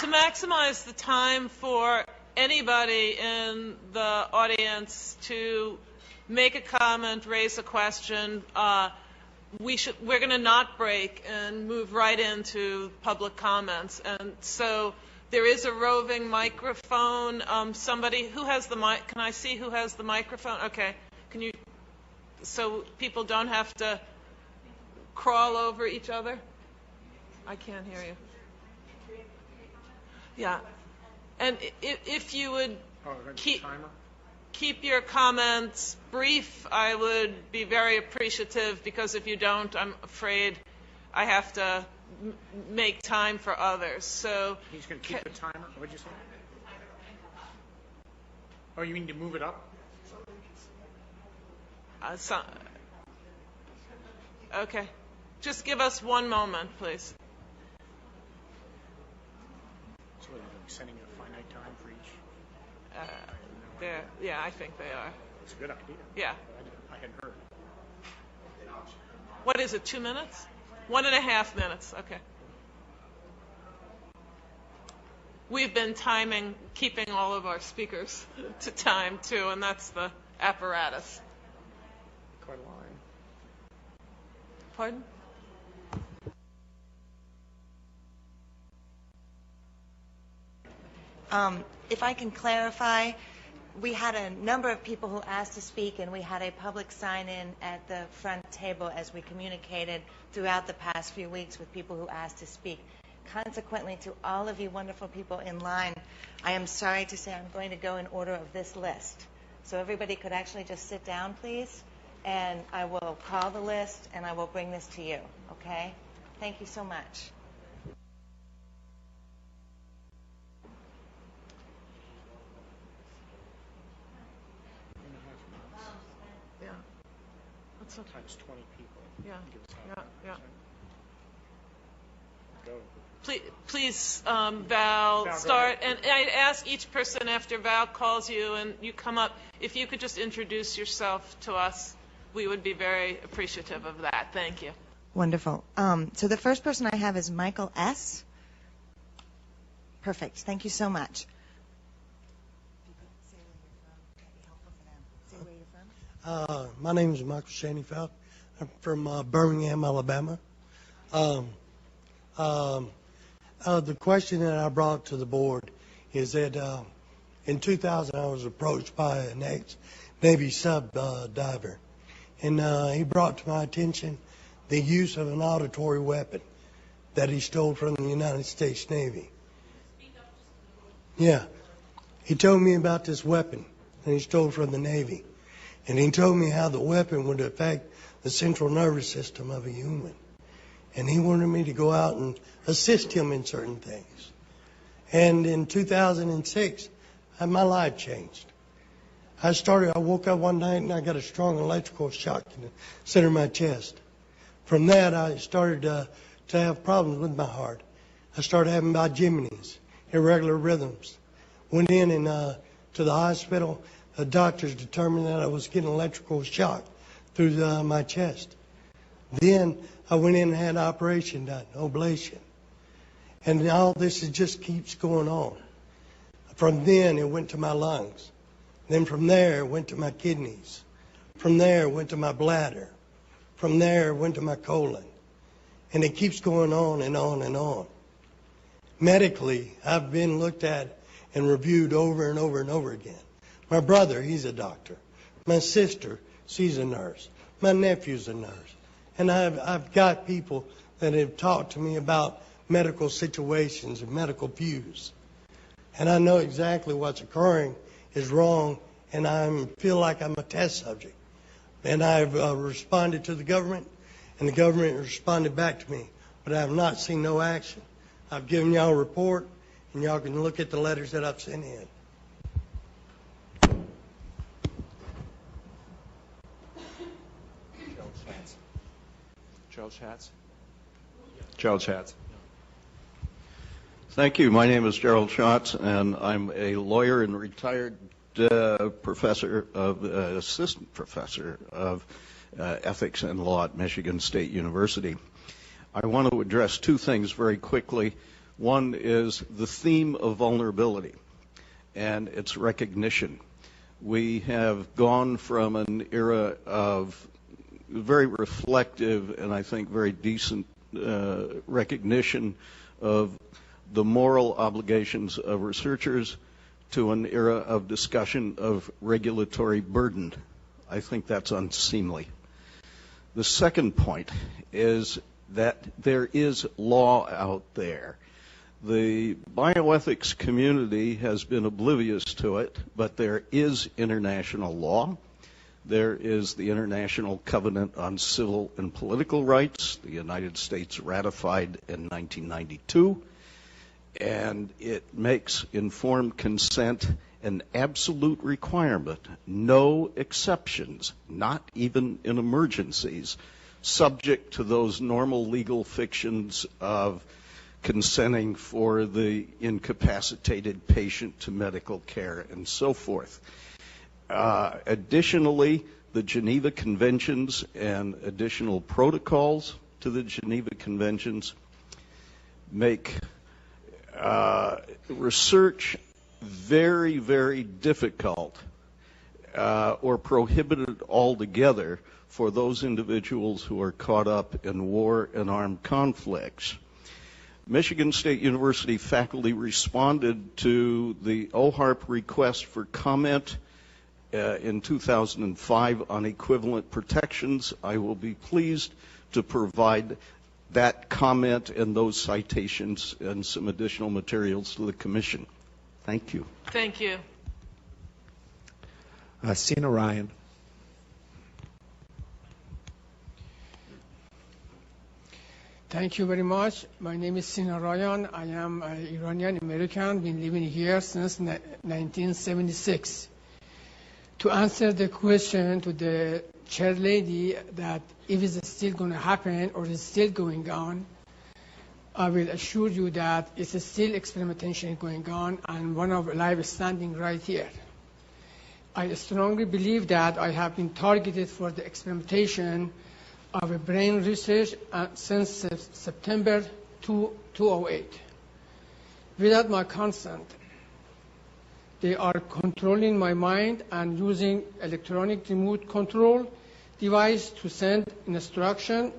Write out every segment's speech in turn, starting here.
to maximize the time for anybody in the audience to make a comment, raise a question, we're going to not break and move right into public comments. And so there is a roving microphone. Somebody who has the mic? Can I see who has the microphone? Okay. Can you? So people don't have to crawl over each other. I can't hear you. Yeah. And if you would keep your comments brief, I would be very appreciative, because if you don't, I'm afraid I have to make time for others. So he's going to keep the timer. What'd you say? Oh, you mean to move it up? Okay. Just give us one moment, please. So are they setting a finite time for each? Yeah, I think they are. It's a good idea. Yeah. I hadn't heard. What is it, 2 minutes? 1.5 minutes, okay. We've been keeping all of our speakers to time, too, and that's the apparatus. Quite a line. Pardon? If I can clarify, we had a number of people who asked to speak, and we had a public sign-in at the front table as we communicated throughout the past few weeks with people who asked to speak. Consequently, to all of you wonderful people in line, I am sorry to say I'm going to go in order of this list. So everybody could actually just sit down, please, and I will call the list, and I will bring this to you, okay? Thank you so much. Yeah. That's okay. Times 20 people. Yeah. Yeah. Go. Please, Val, start. And I ask each person after Val calls you and you come up, if you could just introduce yourself to us, we would be very appreciative of that. Thank you. Wonderful. So the first person I have is Michael S. Perfect. Thank you so much. My name is Michael Shaneyfeld. I'm from Birmingham, Alabama. The question that I brought to the board is that in 2000 I was approached by an ex-Navy sub-diver, and he brought to my attention the use of an auditory weapon that he stole from the United States Navy. Yeah. He told me about this weapon that he stole from the Navy. And he told me how the weapon would affect the central nervous system of a human. And he wanted me to go out and assist him in certain things. And in 2006, my life changed. I woke up one night and I got a strong electrical shock in the center of my chest. From that, I started to have problems with my heart. I started having Jiminies, irregular rhythms. Went in and to the hospital. The doctors determined that I was getting electrical shock through my chest. Then I went in and had an operation done, ablation. And all this just keeps going on. From then, it went to my lungs. Then from there, it went to my kidneys. From there, it went to my bladder. From there, it went to my colon. And it keeps going on and on and on. Medically, I've been looked at and reviewed over and over and over again. My brother, he's a doctor. My sister, she's a nurse. My nephew's a nurse. And I've got people that have talked to me about medical situations and medical views. And I know exactly what's occurring is wrong, and I feel like I'm a test subject. And I've responded to the government, and the government responded back to me. But I have not seen no action. I've given y'all a report, and y'all can look at the letters that I've sent in. Gerald Schatz. Thank you. My name is Gerald Schatz, and I'm a lawyer and retired assistant professor of ethics and law at Michigan State University. I want to address two things very quickly. One is the theme of vulnerability and its recognition. We have gone from an era of very reflective and I think very decent recognition of the moral obligations of researchers to an era of discussion of regulatory burden. I think that's unseemly. The second point is that there is law out there. The bioethics community has been oblivious to it, but there is international law. There is the International Covenant on Civil and Political Rights, the United States ratified in 1992, and it makes informed consent an absolute requirement, no exceptions, not even in emergencies, subject to those normal legal fictions of consenting for the incapacitated patient to medical care and so forth. Additionally, the Geneva Conventions and additional protocols to the Geneva Conventions make research very, very difficult or prohibited altogether for those individuals who are caught up in war and armed conflicts. Michigan State University faculty responded to the OHARP request for comment in 2005 on equivalent protections. I will be pleased to provide that comment and those citations and some additional materials to the Commission. Thank you. Thank you. Sina Ryan. Thank you very much. My name is Sina Ryan. I am an Iranian American, been living here since 1976. To answer the question to the chair lady that if it's still going to happen or is still going on, I will assure you that it's still experimentation going on and one of live standing right here. I strongly believe that I have been targeted for the experimentation of a brain research since September 2008. Without my consent, they are controlling my mind and using electronic remote control device to send instruction.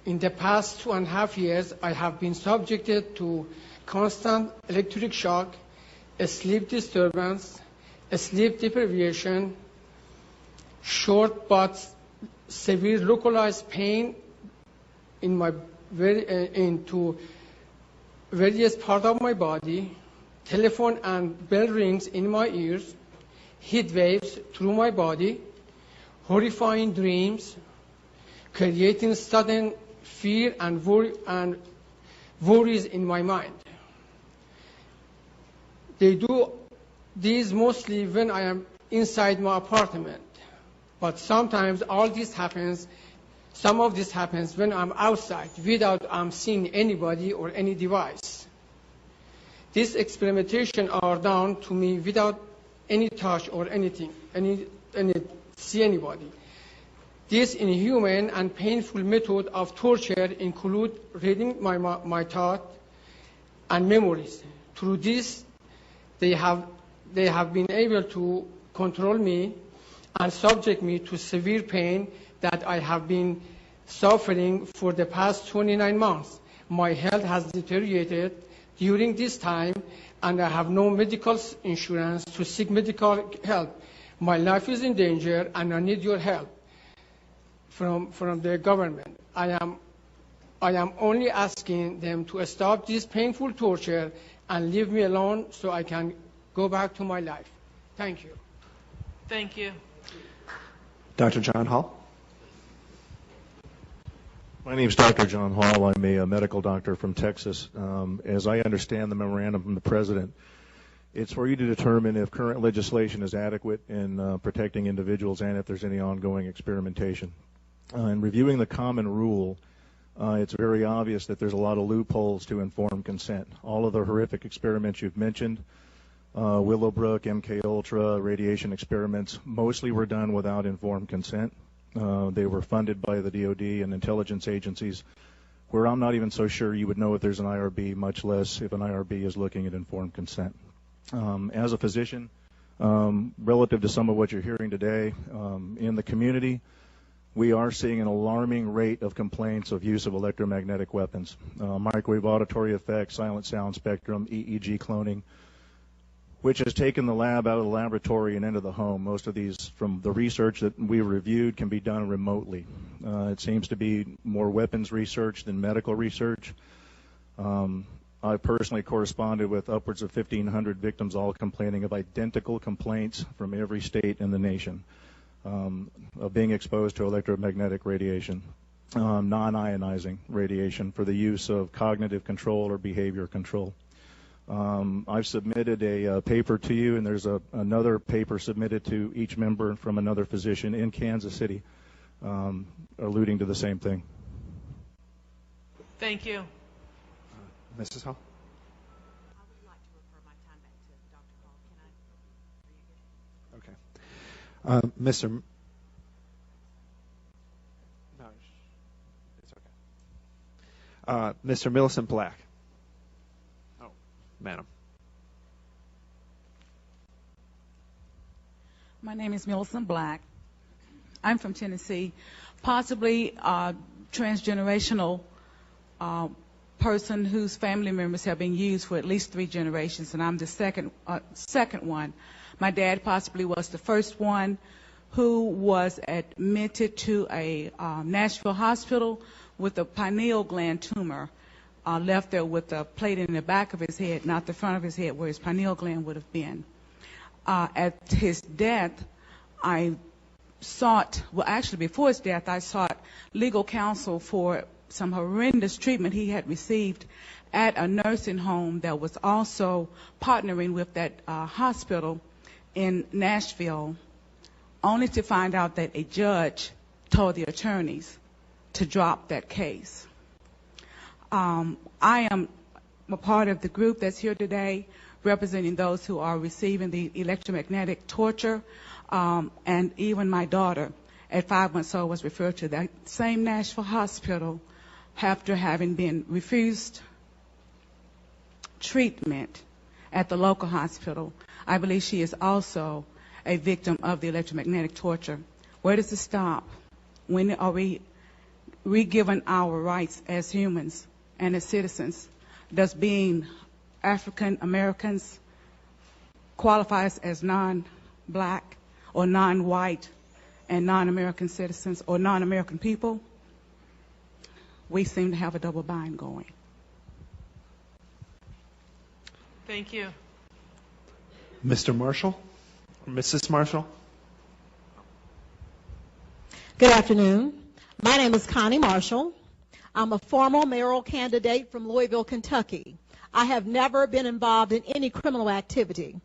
In the past 2.5 years, I have been subjected to constant electric shock, a sleep disturbance, a sleep deprivation, short but severe localized pain in my into various parts of my body, telephone and bell rings in my ears, heat waves through my body, horrifying dreams, creating sudden fear and worries in my mind. They do these mostly when I am inside my apartment, but sometimes some of this happens when I'm outside without I'm seeing anybody or any device. This experimentation are done to me without any touch or anything, see anybody. This inhuman and painful method of torture include reading my thought and memories. Through this, they have been able to control me and subject me to severe pain that I have been suffering for the past 29 months. My health has deteriorated during this time, and I have no medical insurance to seek medical help. My life is in danger, and I need your help from the government. I am only asking them to stop this painful torture and leave me alone so I can go back to my life. Thank you. Thank you. Dr. John Hall. My name is Dr. John Hall. I'm a medical doctor from Texas. As I understand the memorandum from the President, it's for you to determine if current legislation is adequate in protecting individuals and if there's any ongoing experimentation. In reviewing the common rule, it's very obvious that there's a lot of loopholes to informed consent. All of the horrific experiments you've mentioned, Willowbrook, MKUltra, radiation experiments, mostly were done without informed consent. They were funded by the DoD and intelligence agencies where I'm not even so sure you would know if there's an IRB, much less if an IRB is looking at informed consent. As a physician, relative to some of what you're hearing today, in the community, we are seeing an alarming rate of complaints of use of electromagnetic weapons, microwave auditory effects, silent sound spectrum, EEG cloning, which has taken the lab out of the laboratory and into the home. Most of these, from the research that we reviewed, can be done remotely. It seems to be more weapons research than medical research. I personally corresponded with upwards of 1,500 victims, all complaining of identical complaints from every state in the nation of being exposed to electromagnetic radiation, non-ionizing radiation for the use of cognitive control or behavior control. I've submitted a paper to you, and there's another paper submitted to each member from another physician in Kansas City alluding to the same thing. Thank you. Mrs. Hall? I would like to refer my time back to Dr. Hall. Can I? Okay. Mr. No, it's okay. Mr. Millicent Black. Oh, madam. My name is Millicent Black. I'm from Tennessee, possibly a transgenerational person whose family members have been used for at least 3 generations, and I'm the second one. My dad possibly was the first one who was admitted to a Nashville hospital with a pineal gland tumor, left there with a plate in the back of his head, not the front of his head, where his pineal gland would have been. At his death, I sought, well, actually before his death, I sought legal counsel for some horrendous treatment he had received at a nursing home that was also partnering with that hospital in Nashville, only to find out that a judge told the attorneys to drop that case. I am a part of the group that's here today representing those who are receiving the electromagnetic torture, and even my daughter at 5 months old was referred to that same Nashville hospital after having been refused treatment at the local hospital. I believe she is also a victim of the electromagnetic torture. Where does it stop? When are we given our rights as humans and as citizens? Does being African Americans qualify us as non-black or non-white and non-American citizens or non-American people? We seem to have a double bind going. Thank you. Mr. Marshall? Or Mrs. Marshall? Good afternoon. My name is Connie Marshall. I'm a former mayoral candidate from Louisville, Kentucky. I have never been involved in any criminal activity.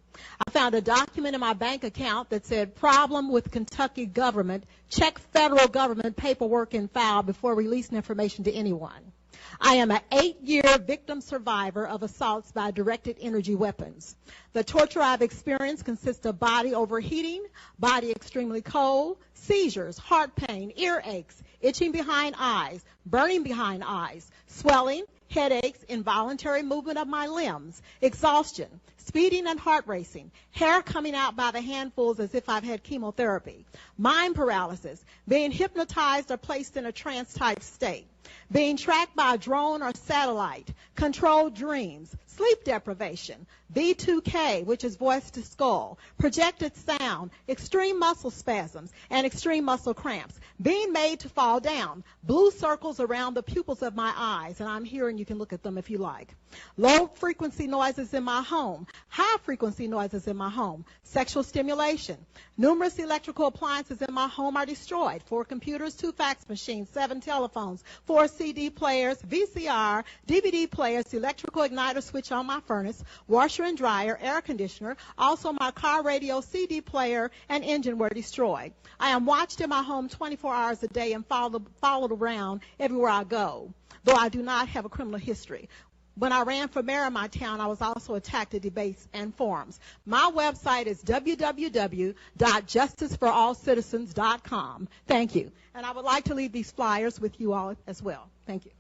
I found a document in my bank account that said, problem with Kentucky government, check federal government paperwork and file before releasing information to anyone. I am an 8-year victim survivor of assaults by directed energy weapons. The torture I've experienced consists of body overheating, body extremely cold, seizures, heart pain, earaches, itching behind eyes, burning behind eyes, swelling, headaches, involuntary movement of my limbs, exhaustion, speeding and heart racing, hair coming out by the handfuls as if I've had chemotherapy, mind paralysis, being hypnotized or placed in a trance-type state, being tracked by a drone or satellite, controlled dreams, sleep deprivation, B2K, which is voice to skull, projected sound, extreme muscle spasms, and extreme muscle cramps, being made to fall down, blue circles around the pupils of my eyes, and I'm here and you can look at them if you like, low frequency noises in my home, high frequency noises in my home, sexual stimulation, numerous electrical appliances in my home are destroyed, 4 computers, 2 fax machines, 7 telephones, 4 CD players, VCR, DVD players, electrical igniter switch on my furnace, washer and dryer, air conditioner, also my car radio, CD player, and engine were destroyed. I am watched in my home 24 hours a day and followed around everywhere I go, though I do not have a criminal history. When I ran for mayor of my town, I was also attacked at debates and forums. My website is www.justiceforallcitizens.com. Thank you. And I would like to leave these flyers with you all as well. Thank you.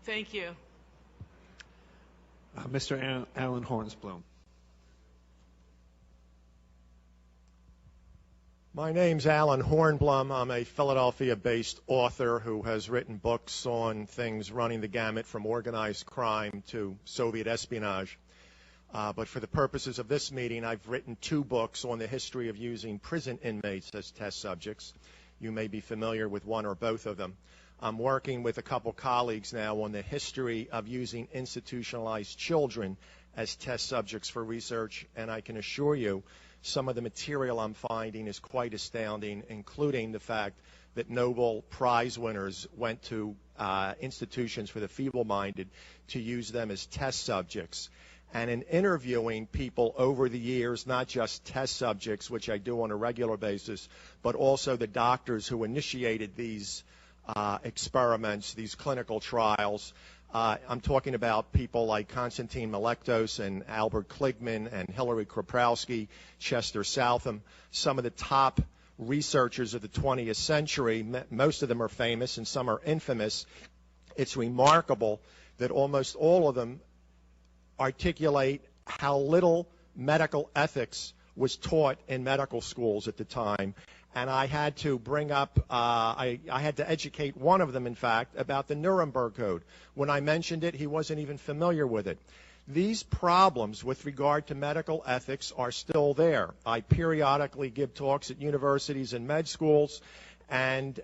Thank you. Mr. Alan Hornsblum. My name's Alan Hornblum. I'm a Philadelphia-based author who has written books on things running the gamut from organized crime to Soviet espionage. But for the purposes of this meeting, I've written 2 books on the history of using prison inmates as test subjects. You may be familiar with one or both of them. I'm working with a couple colleagues now on the history of using institutionalized children as test subjects for research, and I can assure you some of the material I'm finding is quite astounding, including the fact that Nobel Prize winners went to institutions for the feeble-minded to use them as test subjects. And in interviewing people over the years, not just test subjects, which I do on a regular basis, but also the doctors who initiated these experiments, these clinical trials. I'm talking about people like Konstantin Melektos and Albert Kligman and Hillary Kroprowski, Chester Southam, some of the top researchers of the 20th century. Most of them are famous and some are infamous. It's remarkable that almost all of them articulate how little medical ethics was taught in medical schools at the time. And I had to bring up, I had to educate one of them, in fact, about the Nuremberg Code. When I mentioned it, he wasn't even familiar with it. These problems with regard to medical ethics are still there. I periodically give talks at universities and med schools, and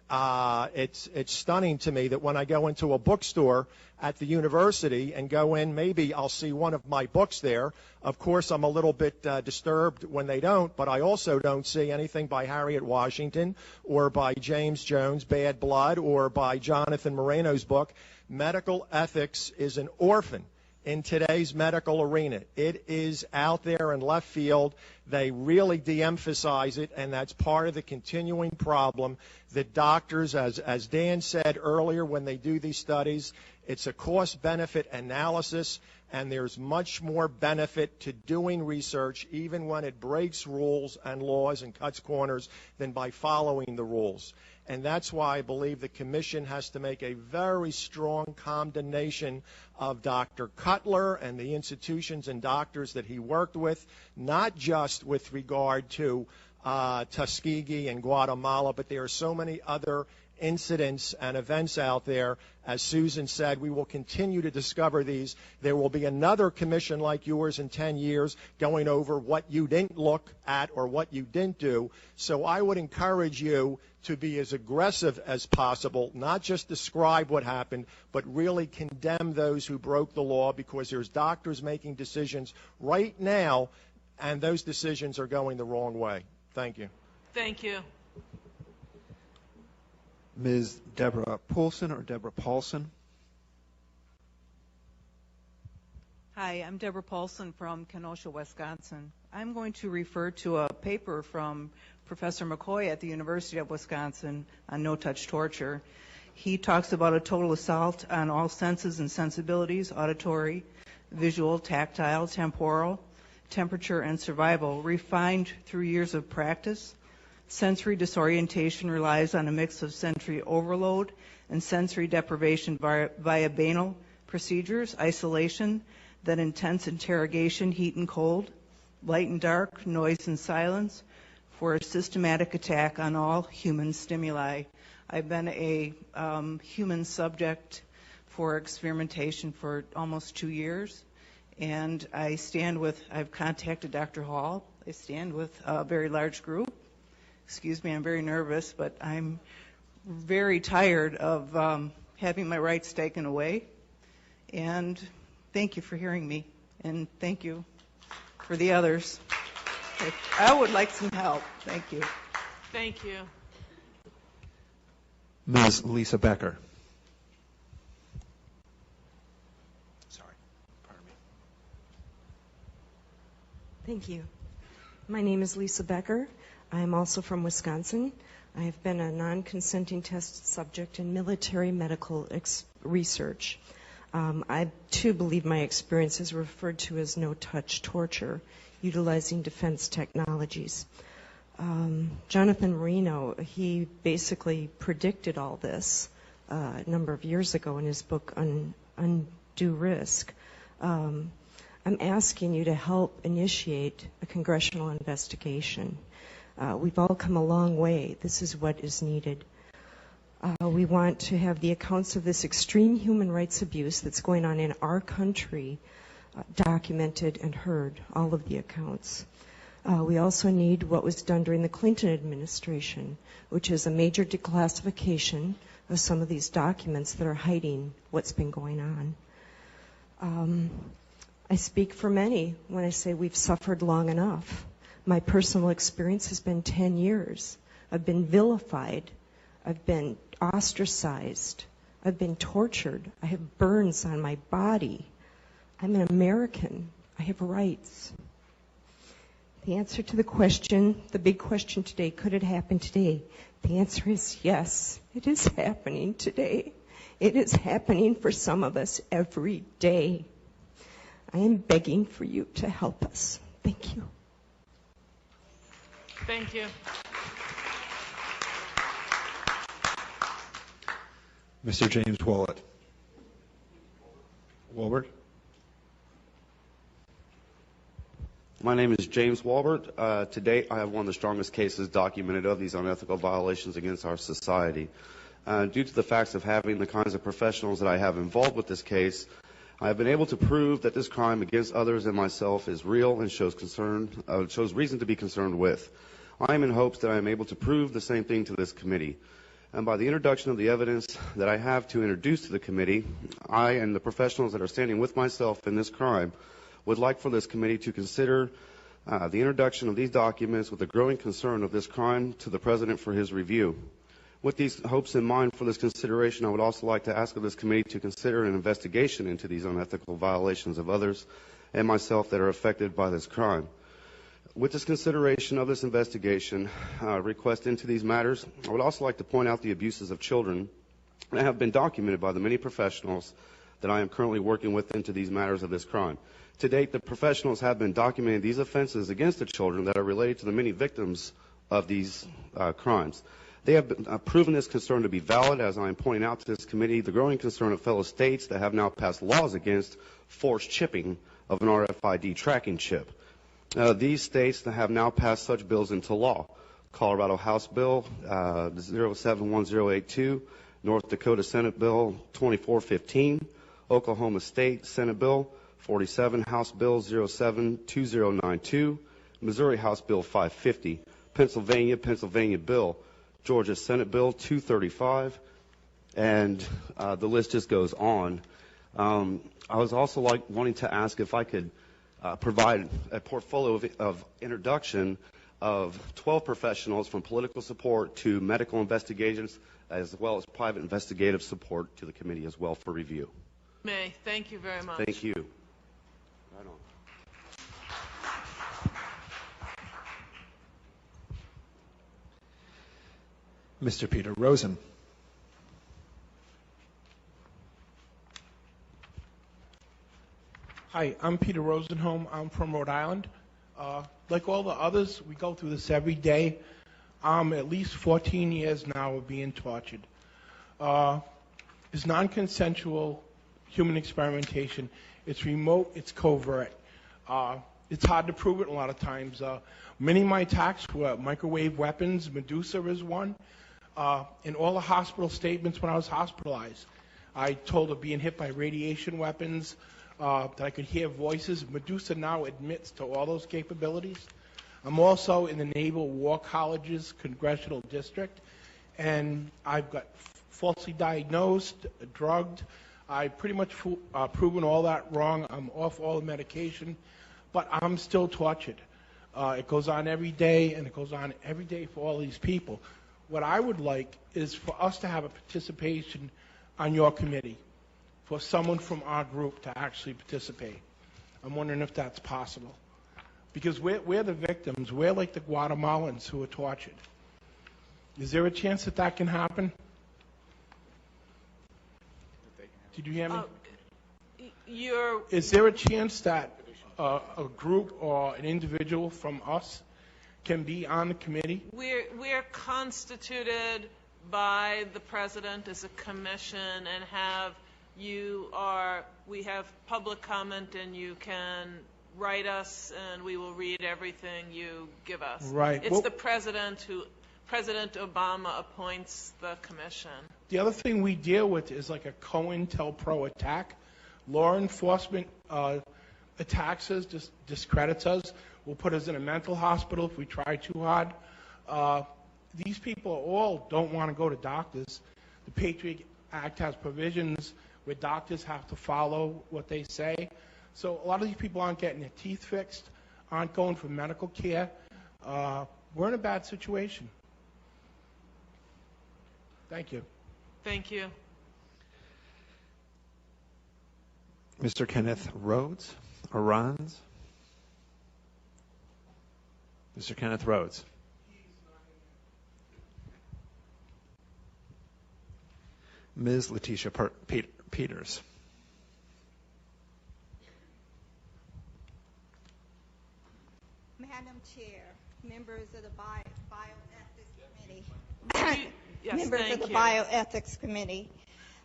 it's stunning to me that when I go into a bookstore at the university and go in, maybe I'll see one of my books there. Of course, I'm a little bit disturbed when they don't, but I also don't see anything by Harriet Washington or by James Jones, Bad Blood, or by Jonathan Moreno's book. Medical ethics is an orphan in today's medical arena. It is out there in left field. They really de-emphasize it, and that's part of the continuing problem that doctors, as Dan said earlier, when they do these studies, it's a cost-benefit analysis, and there's much more benefit to doing research, even when it breaks rules and laws and cuts corners, than by following the rules. And that's why I believe the Commission has to make a very strong condemnation of Dr. Cutler and the institutions and doctors that he worked with, not just with regard to Tuskegee and Guatemala, but there are so many other incidents and events out there. As Susan said, we will continue to discover these. There will be another commission like yours in 10 years going over what you didn't look at or what you didn't do. So I would encourage you to be as aggressive as possible, not just describe what happened, but really condemn those who broke the law, because there's doctors making decisions right now, and those decisions are going the wrong way. Thank you. Thank you. Ms. Deborah Poulsen or Deborah Paulson. Hi, I'm Deborah Paulson from Kenosha, Wisconsin. I'm going to refer to a paper from Professor McCoy at the University of Wisconsin on no-touch torture. He talks about a total assault on all senses and sensibilities: auditory, visual, tactile, temporal, temperature, and survival, refined through years of practice. Sensory disorientation relies on a mix of sensory overload and sensory deprivation via banal procedures: isolation, then intense interrogation, heat and cold, light and dark, noise and silence, for a systematic attack on all human stimuli. I've been a human subject for experimentation for almost 2 years, and I've contacted Dr. Hall. I stand with a very large group. Excuse me, I'm very nervous, but I'm very tired of having my rights taken away. And thank you for hearing me, and thank you for the others. I would like some help. Thank you. Thank you. Ms. Lisa Becker. Sorry, pardon me. Thank you. My name is Lisa Becker. I am also from Wisconsin. I have been a non-consenting test subject in military medical research. I, too, believe my experience is referred to as no-touch torture, utilizing defense technologies. Jonathan Moreno, he basically predicted all this a number of years ago in his book undue risk. I'm asking you to help initiate a congressional investigation. We've all come a long way. This is what is needed. We want to have the accounts of this extreme human rights abuse that's going on in our country documented and heard, all of the accounts. We also need what was done during the Clinton administration, which is a major declassification of some of these documents that are hiding what's been going on. I speak for many when I say we've suffered long enough. My personal experience has been 10 years. I've been vilified. I've been ostracized. I've been tortured. I have burns on my body. I'm an American. I have rights. The answer to the question, the big question today, could it happen today? The answer is yes, it is happening today. It is happening for some of us every day. I am begging for you to help us. Thank you. Thank you. Mr. James Wallet. Walbert. My name is James Walbert. To date, I have one of the strongest cases documented of these unethical violations against our society. Due to the facts of having the kinds of professionals that I have involved with this case, I have been able to prove that this crime against others and myself is real and shows reason to be concerned with. I am in hopes that I am able to prove the same thing to this committee. And by the introduction of the evidence that I have to introduce to the committee, I and the professionals that are standing with myself in this crime would like for this committee to consider the introduction of these documents with the growing concern of this crime to the President for his review. With these hopes in mind for this consideration, I would also like to ask of this committee to consider an investigation into these unethical violations of others and myself that are affected by this crime. With this consideration of this investigation request into these matters, I would also like to point out the abuses of children that have been documented by the many professionals that I am currently working with into these matters of this crime. To date, the professionals have been documenting these offenses against the children that are related to the many victims of these crimes. They have proven this concern to be valid, as I am pointing out to this committee, the growing concern of fellow states that have now passed laws against forced chipping of an RFID tracking chip. These states that have now passed such bills into law: Colorado House Bill 071082, North Dakota Senate Bill 2415, Oklahoma State Senate Bill 47, House Bill 072092, Missouri House Bill 550, Pennsylvania Bill, Georgia Senate Bill 235, and the list just goes on. I was also wanting to ask if I could provide a portfolio of introduction of 12 professionals from political support to medical investigations, as well as private investigative support to the committee as well for review. May, thank you very much. Thank you. Right on. Mr. Peter Rosen. Hi, I'm Peter Rosenholm. I'm from Rhode Island. Like all the others, we go through this every day. I'm at least 14 years now of being tortured. It's non-consensual human experimentation. It's remote. It's covert. It's hard to prove it a lot of times. Many of my attacks were microwave weapons. Medusa is one. In all the hospital statements when I was hospitalized, I told of being hit by radiation weapons, that I could hear voices. Medusa now admits to all those capabilities. I'm also in the Naval War College's Congressional District, and I've got falsely diagnosed, drugged. I pretty much proven all that wrong. I'm off all the medication, but I'm still tortured. It goes on every day, and it goes on every day for all these people. What I would like is for us to have a participation on your committee, for someone from our group to actually participate. I'm wondering if that's possible. Because we're the victims. We're like the Guatemalans who are tortured. Is there a chance that that can happen? Did you hear me? Is there a chance that a group or an individual from us can be on the committee? We're constituted by the President as a commission and have we have public comment, and you can write us, and we will read everything you give us. Right. It's the President Obama appoints the commission. The other thing we deal with is like a COINTELPRO attack. Law enforcement attacks us, discredits us, will put us in a mental hospital if we try too hard. These people all don't want to go to doctors. The Patriot Act has provisions where doctors have to follow what they say. So a lot of these people aren't getting their teeth fixed, aren't going for medical care. We're in a bad situation. Thank you. Thank you. Mr. Kenneth Rhodes, or Rons? Mr. Kenneth Rhodes. Ms. Letitia Peters. Madam Chair, members of the Bioethics Committee. Yes, members of the you. Bioethics Committee.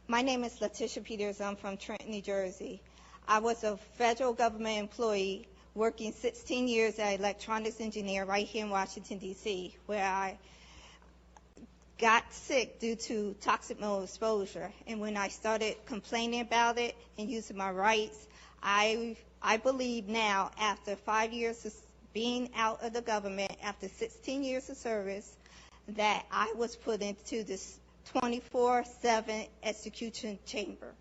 My name is Letitia Peters. I'm from Trenton, New Jersey. I was a federal government employee working 16 years as an electronics engineer right here in Washington, D.C., where I got sick due to toxic mold exposure. And when I started complaining about it and using my rights, I believe now, after 5 years of being out of the government, after 16 years of service, that I was put into this 24/7 execution chamber.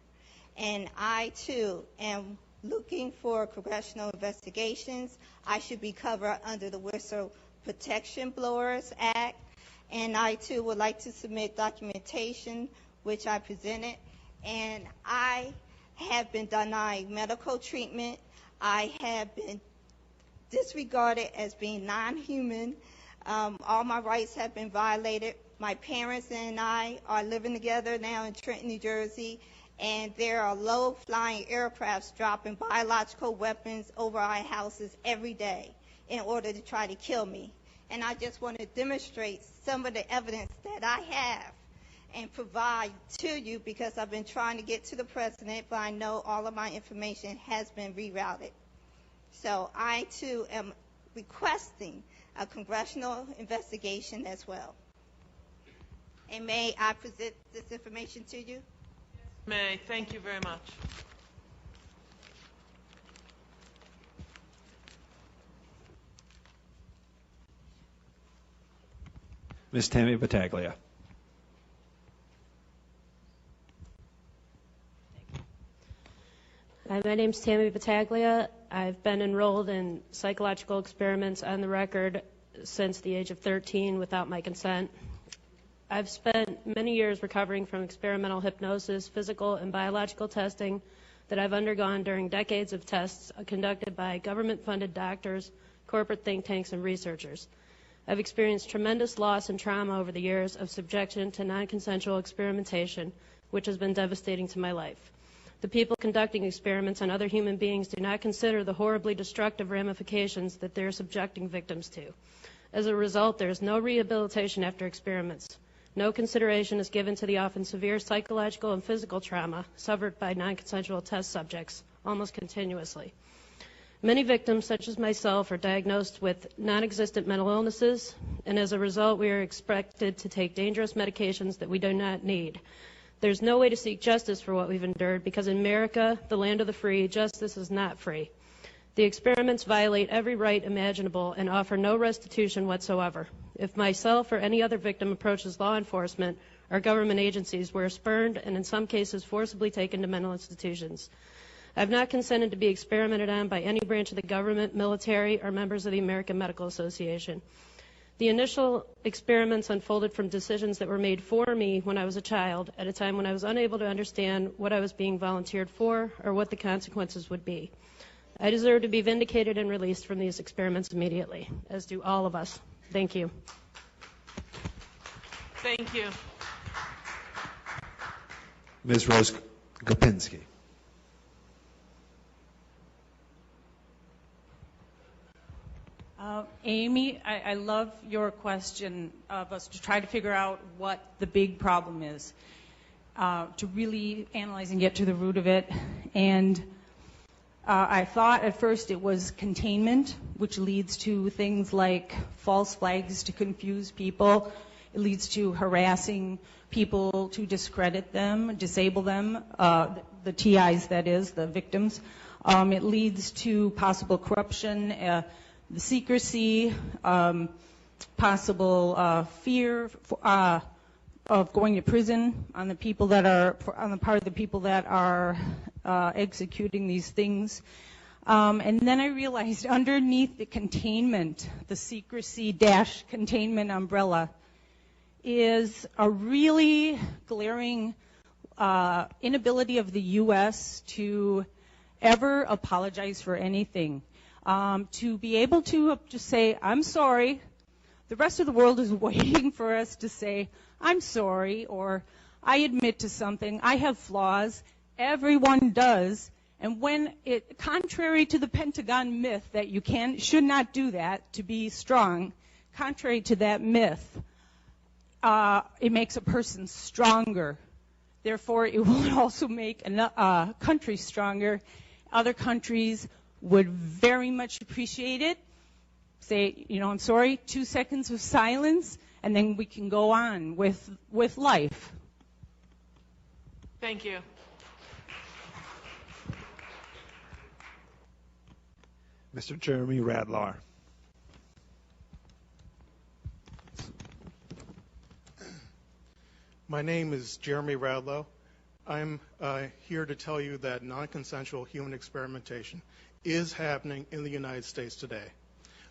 And I, too, am looking for congressional investigations. I should be covered under the Whistle Protection Blowers Act. And I, too, would like to submit documentation, which I presented. And I have been denied medical treatment. I have been disregarded as being non-human. All my rights have been violated. My parents and I are living together now in Trenton, New Jersey, and there are low-flying aircrafts dropping biological weapons over our houses every day in order to try to kill me. And I just want to demonstrate some of the evidence that I have and provide to you, because I've been trying to get to the president, but I know all of my information has been rerouted. So I, too, am requesting a congressional investigation as well. And may I present this information to you? May. Thank you very much. Ms. Tammy Battaglia. Hi, my name's Tammy Battaglia. I've been enrolled in psychological experiments on the record since the age of 13 without my consent. I've spent many years recovering from experimental hypnosis, physical and biological testing that I've undergone during decades of tests conducted by government-funded doctors, corporate think tanks, and researchers. I've experienced tremendous loss and trauma over the years of subjection to non-consensual experimentation, which has been devastating to my life. The people conducting experiments on other human beings do not consider the horribly destructive ramifications that they're subjecting victims to. As a result, there is no rehabilitation after experiments. No consideration is given to the often severe psychological and physical trauma suffered by non-consensual test subjects almost continuously. Many victims, such as myself, are diagnosed with non-existent mental illnesses, and as a result, we are expected to take dangerous medications that we do not need. There's no way to seek justice for what we've endured, because in America, the land of the free, justice is not free. The experiments violate every right imaginable and offer no restitution whatsoever. If myself or any other victim approaches law enforcement or government agencies, we're spurned and in some cases forcibly taken to mental institutions. I've not consented to be experimented on by any branch of the government, military, or members of the American Medical Association. The initial experiments unfolded from decisions that were made for me when I was a child, at a time when I was unable to understand what I was being volunteered for or what the consequences would be. I deserve to be vindicated and released from these experiments immediately, as do all of us. Thank you. Thank you. Ms. Rose Gopinski. Amy, I love your question of us to try to figure out what the big problem is. to really analyze and get to the root of it. And I thought at first it was containment, which leads to things like false flags to confuse people. It leads to harassing people to discredit them, disable them, the TIs, that is, the victims. It leads to possible corruption, the secrecy, possible fear of going to prison on the people that are, on the part of the people that are executing these things. And then I realized underneath the containment, the secrecy - containment umbrella, is a really glaring inability of the U.S. to ever apologize for anything. To be able to just say, I'm sorry. The rest of the world is waiting for us to say, I'm sorry, or I admit to something, I have flaws. Everyone does. And when it, contrary to the Pentagon myth that you should not do that to be strong, contrary to that myth, it makes a person stronger. Therefore, it will also make a country stronger. Other countries would very much appreciate it. Say, I'm sorry, 2 seconds of silence, and then we can go on with life. Thank you. Mr. Jeremy Radlar. My name is Jeremy Radlow. I'm here to tell you that non-consensual human experimentation is happening in the United States today.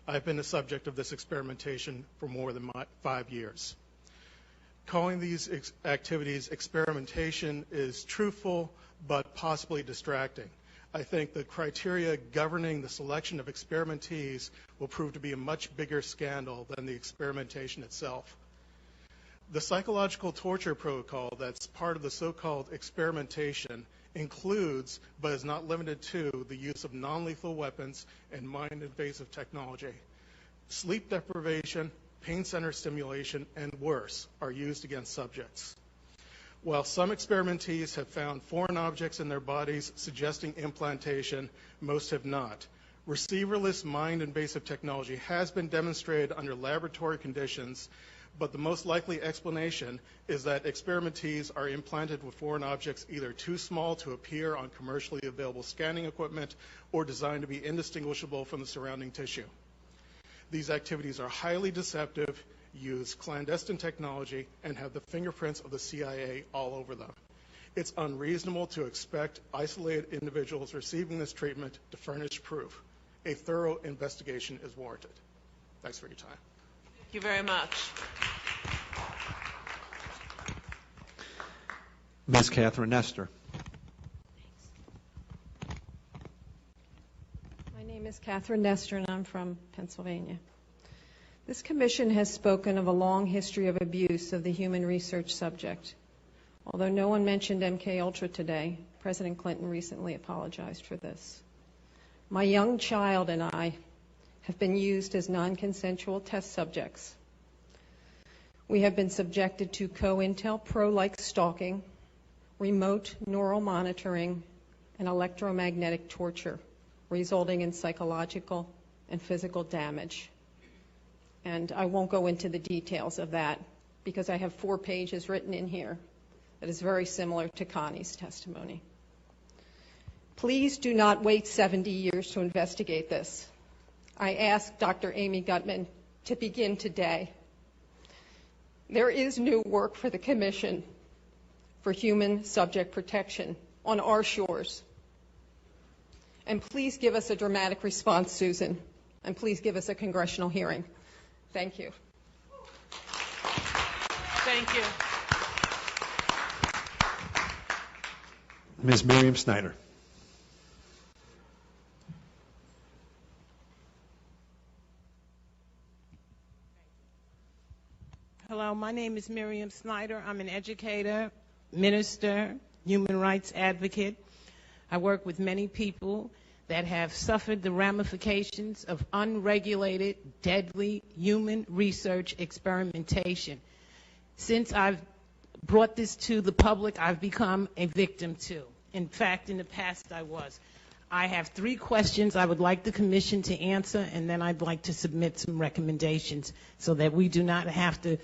I've been the subject of this experimentation for more than 5 years. Calling these activities experimentation is truthful but possibly distracting. I think the criteria governing the selection of experimentees will prove to be a much bigger scandal than the experimentation itself. The psychological torture protocol that's part of the so-called experimentation includes, but is not limited to, the use of non-lethal weapons and mind-invasive technology. Sleep deprivation, pain center stimulation, and worse are used against subjects. While some experimentees have found foreign objects in their bodies suggesting implantation, most have not. Receiverless mind-invasive technology has been demonstrated under laboratory conditions, but the most likely explanation is that experimentees are implanted with foreign objects either too small to appear on commercially available scanning equipment or designed to be indistinguishable from the surrounding tissue. These activities are highly deceptive, use clandestine technology, and have the fingerprints of the CIA all over them. It's unreasonable to expect isolated individuals receiving this treatment to furnish proof. A thorough investigation is warranted. Thanks for your time. Thank you very much. Ms. Catherine Nestor. My name is Catherine Nestor, and I'm from Pennsylvania. This commission has spoken of a long history of abuse of the human research subject. Although no one mentioned MKUltra today, President Clinton recently apologized for this. My young child and I have been used as non-consensual test subjects. We have been subjected to COINTELPRO-like stalking, remote neural monitoring, and electromagnetic torture, resulting in psychological and physical damage. And I won't go into the details of that because I have 4 pages written in here that is very similar to Connie's testimony. Please do not wait 70 years to investigate this. I ask Dr. Amy Gutman to begin today. There is new work for the Commission for Human Subject Protection on our shores. And please give us a dramatic response, Susan, and please give us a congressional hearing. Thank you. Thank you. Ms. Miriam Snyder. Hello, my name is Miriam Snyder. I'm an educator, minister, human rights advocate. I work with many people that have suffered the ramifications of unregulated, deadly human research experimentation. Since I've brought this to the public, I've become a victim too. In fact, in the past I was. I have 3 questions I would like the Commission to answer, and then I'd like to submit some recommendations so that we do not have to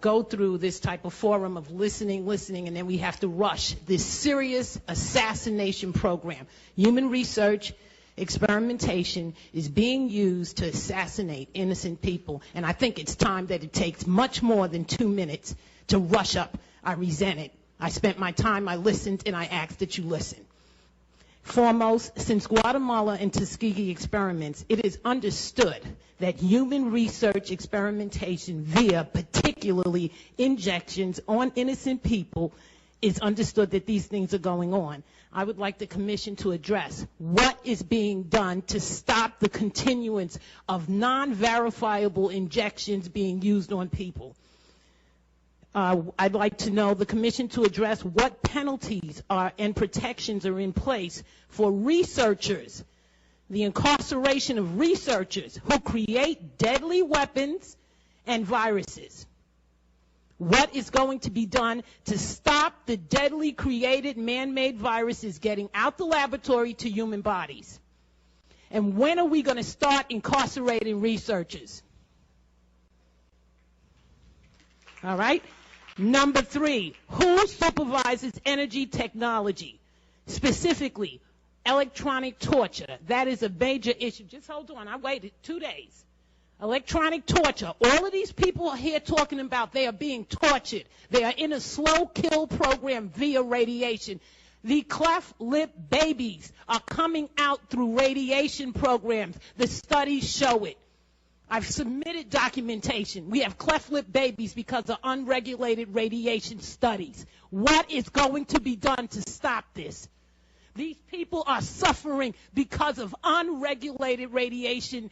go through this type of forum of listening, and then we have to rush this serious assassination program. Human research experimentation is being used to assassinate innocent people, and I think it's time that it takes much more than 2 minutes to rush up. I resent it. I spent my time, I listened, and I asked that you listen. Foremost, since Guatemala and Tuskegee experiments, it is understood that human research experimentation via particularly injections on innocent people is understood that these things are going on. I would like the Commission to address what is being done to stop the continuance of non-verifiable injections being used on people. I'd like to know the Commission to address what penalties and protections are in place for researchers, the incarceration of researchers who create deadly weapons and viruses. What is going to be done to stop the deadly created man-made viruses getting out the laboratory to human bodies? And when are we going to start incarcerating researchers? All right? Number 3, who supervises energy technology, specifically electronic torture? That is a major issue. Just hold on. I waited 2 days. Electronic torture. All of these people are here talking about they are being tortured. They are in a slow kill program via radiation. The cleft lip babies are coming out through radiation programs. The studies show it. I've submitted documentation. We have cleft lip babies because of unregulated radiation studies. What is going to be done to stop this? These people are suffering because of unregulated radiation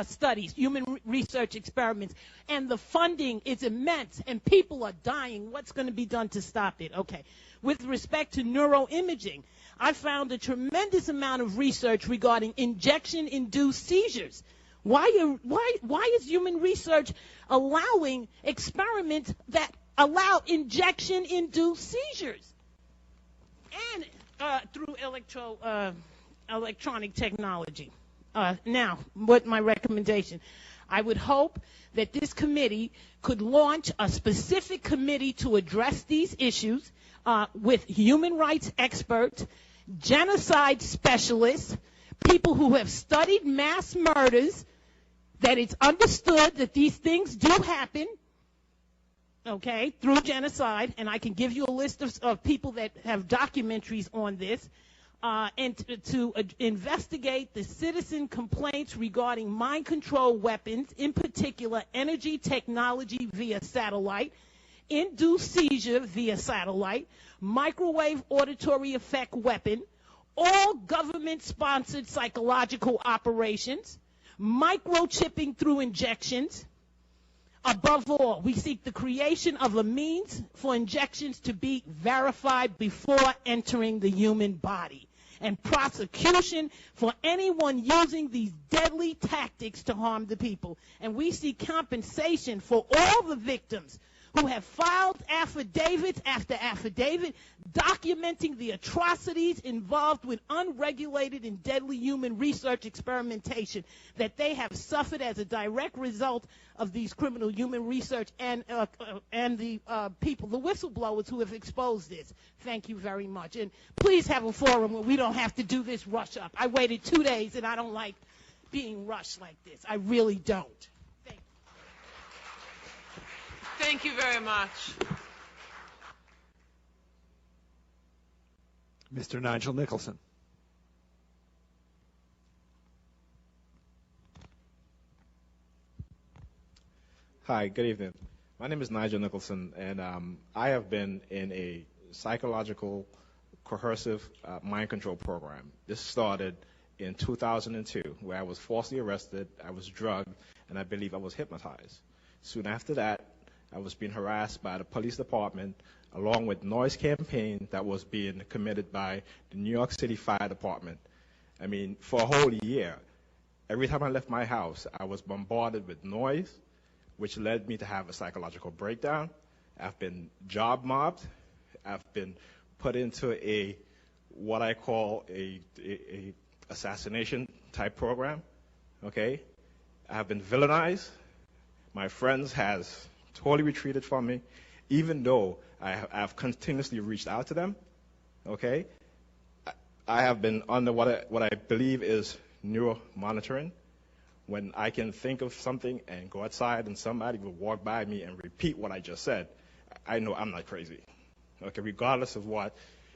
studies, human research experiments, and the funding is immense, and people are dying. What's going to be done to stop it? Okay. With respect to neuroimaging, I found a tremendous amount of research regarding injection-induced seizures. Why is human research allowing experiments that allow injection-induced seizures? And through electronic technology. Now, what my recommendation? I would hope that this committee could launch a specific committee to address these issues with human rights experts, genocide specialists, people who have studied mass murders, that it's understood that these things do happen, okay, through genocide, and I can give you a list of people that have documentaries on this, and to investigate the citizen complaints regarding mind control weapons, in particular energy technology via satellite, induced seizure via satellite, microwave auditory effect weapon, all government-sponsored psychological operations, microchipping through injections. Above all, we seek the creation of a means for injections to be verified before entering the human body, and prosecution for anyone using these deadly tactics to harm the people. And we seek compensation for all the victims who have filed affidavits after affidavit documenting the atrocities involved with unregulated and deadly human research experimentation that they have suffered as a direct result of these criminal human research and the people, the whistleblowers who have exposed this. Thank you very much. And please have a forum where we don't have to do this rush up. I waited 2 days, and I don't like being rushed like this. I really don't. Thank you very much. Mr. Nigel Nicholson. Hi, good evening. My name is Nigel Nicholson, and I have been in a psychological coercive mind control program. This started in 2002, where I was falsely arrested, I was drugged, and I believe I was hypnotized. Soon after that, I was being harassed by the police department, along with noise campaign that was being committed by the New York City Fire Department. I mean, for a whole year, every time I left my house, I was bombarded with noise, which led me to have a psychological breakdown. I've been job mobbed. I've been put into what I call a assassination type program. Okay? I've been villainized. My friends has totally retreated from me, even though I've continuously reached out to them. Okay? I have been under what I believe is neuro monitoring. When I can think of something and go outside and somebody will walk by me and repeat what I just said, I know I'm not crazy. Okay, regardless of what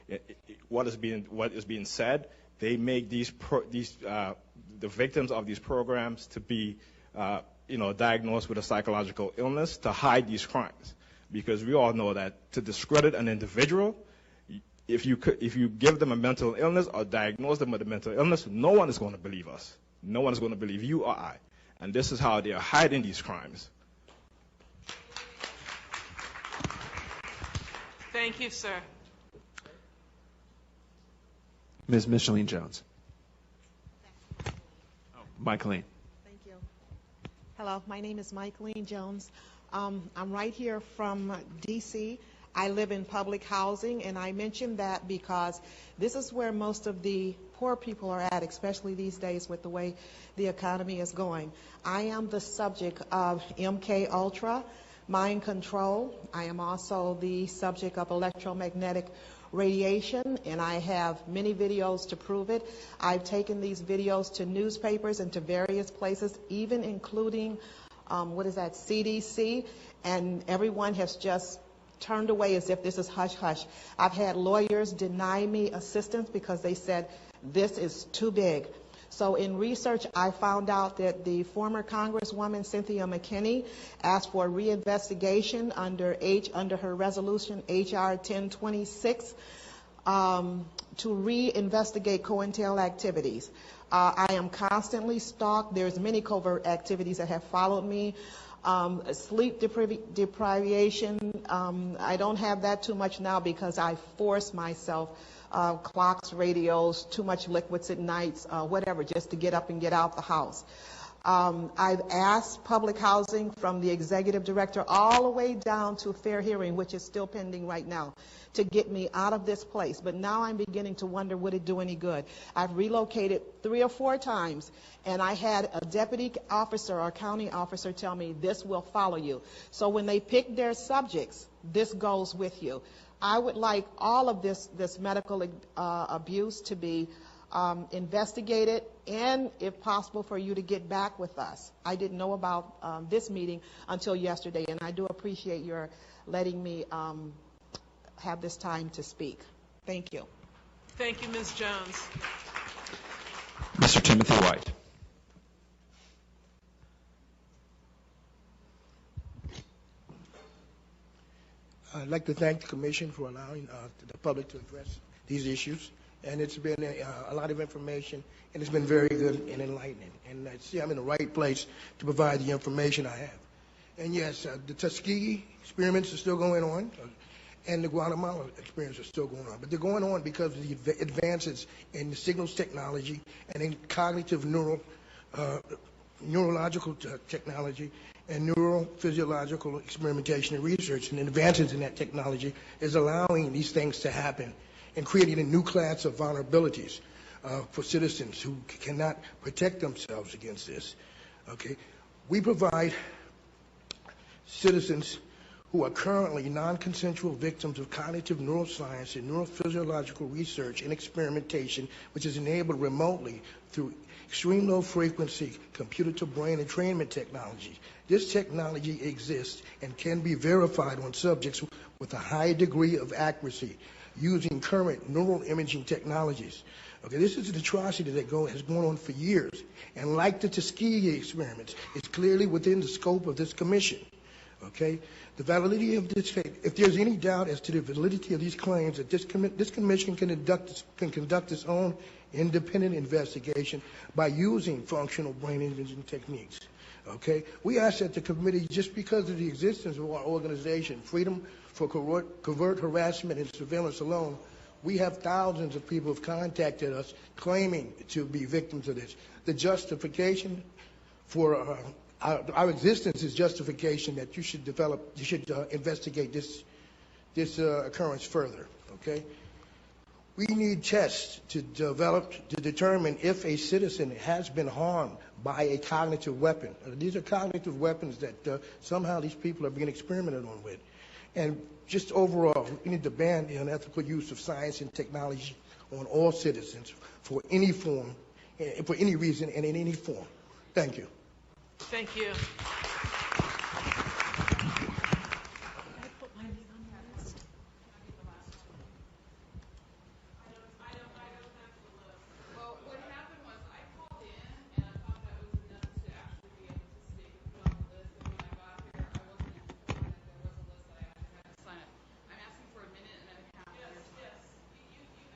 is being said, they make the victims of these programs to be diagnosed with a psychological illness to hide these crimes, because we all know that to discredit an individual, if you give them a mental illness or diagnose them with a mental illness, no one is going to believe us. No one is going to believe you or I. And this is how they are hiding these crimes. Thank you, sir. Ms. Micheline Jones. Micheline. Thank you. Hello, my name is Micheline Jones. I'm right here from D.C. I live in public housing, and I mention that because this is where most of the poor people are at, especially these days with the way the economy is going. I am the subject of MK Ultra, mind control. I am also the subject of electromagnetic radiation, and I have many videos to prove it. I've taken these videos to newspapers and to various places, even including, CDC, and everyone has just turned away as if this is hush-hush. I've had lawyers deny me assistance because they said this is too big. So in research, I found out that the former Congresswoman Cynthia McKinney asked for a reinvestigation under her resolution HR 1026 to reinvestigate COINTEL activities. I am constantly stalked. There's many covert activities that have followed me. Sleep deprivation, I don't have that too much now because I force myself, clocks, radios, too much liquids at nights, whatever, just to get up and get out the house. I've asked public housing from the executive director all the way down to fair hearing, which is still pending right now, to get me out of this place. But now I'm beginning to wonder, would it do any good? I've relocated 3 or 4 times, and I had a deputy officer or county officer tell me this will follow you. So when they pick their subjects, this goes with you. I would like all of this medical abuse to be investigated, and if possible for you to get back with us. I didn't know about this meeting until yesterday, and I do appreciate your letting me have this time to speak. Thank you. Thank you, Ms. Jones. Mr. Timothy White. I'd like to thank the Commission for allowing the public to address these issues. And it's been a lot of information, and it's been very good and enlightening. And I see I'm in the right place to provide the information I have. And yes, the Tuskegee experiments are still going on, and the Guatemala experiments are still going on. But they're going on because of the advances in the signals technology and in cognitive neurological technology and neurophysiological experimentation and research. And advances in that technology is allowing these things to happen and creating a new class of vulnerabilities for citizens who cannot protect themselves against this. Okay, we provide citizens who are currently non-consensual victims of cognitive neuroscience and neurophysiological research and experimentation, which is enabled remotely through extreme low-frequency computer-to-brain entrainment technology. This technology exists and can be verified on subjects with a high degree of accuracy using current neural imaging technologies. Okay, this is an atrocity that has gone on for years, and like the Tuskegee experiments, it's clearly within the scope of this commission. Okay, the validity of this, if there's any doubt as to the validity of these claims, that this commission can conduct its own independent investigation by using functional brain imaging techniques. Okay, we ask that the committee, just because of the existence of our organization, Freedom for Covert Harassment and Surveillance alone, we have thousands of people who have contacted us claiming to be victims of this. The justification for our existence is justification that you should investigate this occurrence further, okay? We need tests to determine if a citizen has been harmed by a cognitive weapon. These are cognitive weapons that somehow these people are being experimented on with. And just overall, we need to ban the unethical use of science and technology on all citizens for any form, for any reason, and in any form. Thank you. Thank you.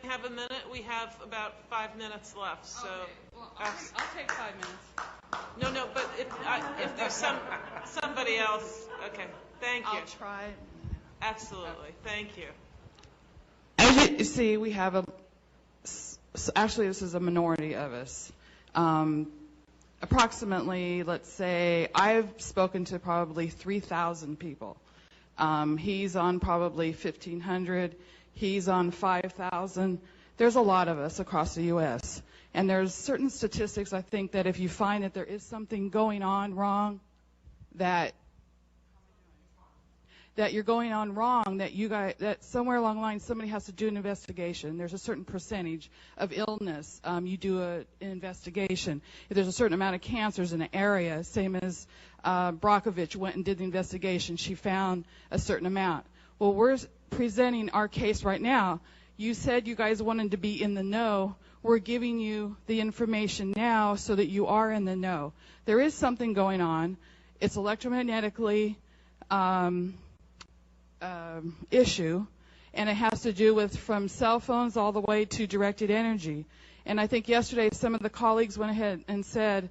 Have a minute. We have about 5 minutes left. So, okay. Well, I'll take 5 minutes. No, but if there's somebody else, okay. Thank you. I'll try. Absolutely. Thank you. As you see, we have actually, this is a minority of us. Approximately, let's say, I've spoken to probably 3,000 people. He's on probably 1,500. He's on 5,000. There's a lot of us across the U.S. And there's certain statistics, I think, that if you find that there is something going on wrong, that you're going on wrong, that somewhere along the line somebody has to do an investigation. There's a certain percentage of illness. You do an investigation. If there's a certain amount of cancers in an area, same as Brockovich went and did the investigation, she found a certain amount. Well, we're presenting our case right now. You said you guys wanted to be in the know. We're giving you the information now so that you are in the know. There is something going on. It's electromagnetically issue, and it has to do with from cell phones all the way to directed energy. And I think yesterday some of the colleagues went ahead and said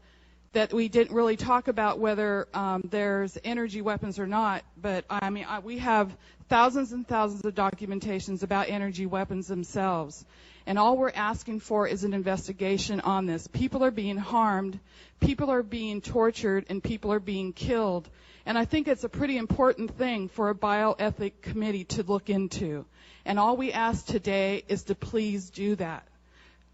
that we didn't really talk about whether there's energy weapons or not, but I mean, we have thousands and thousands of documentations about energy weapons themselves. And all we're asking for is an investigation on this. People are being harmed, people are being tortured, and people are being killed. And I think it's a pretty important thing for a bioethic committee to look into. And all we ask today is to please do that.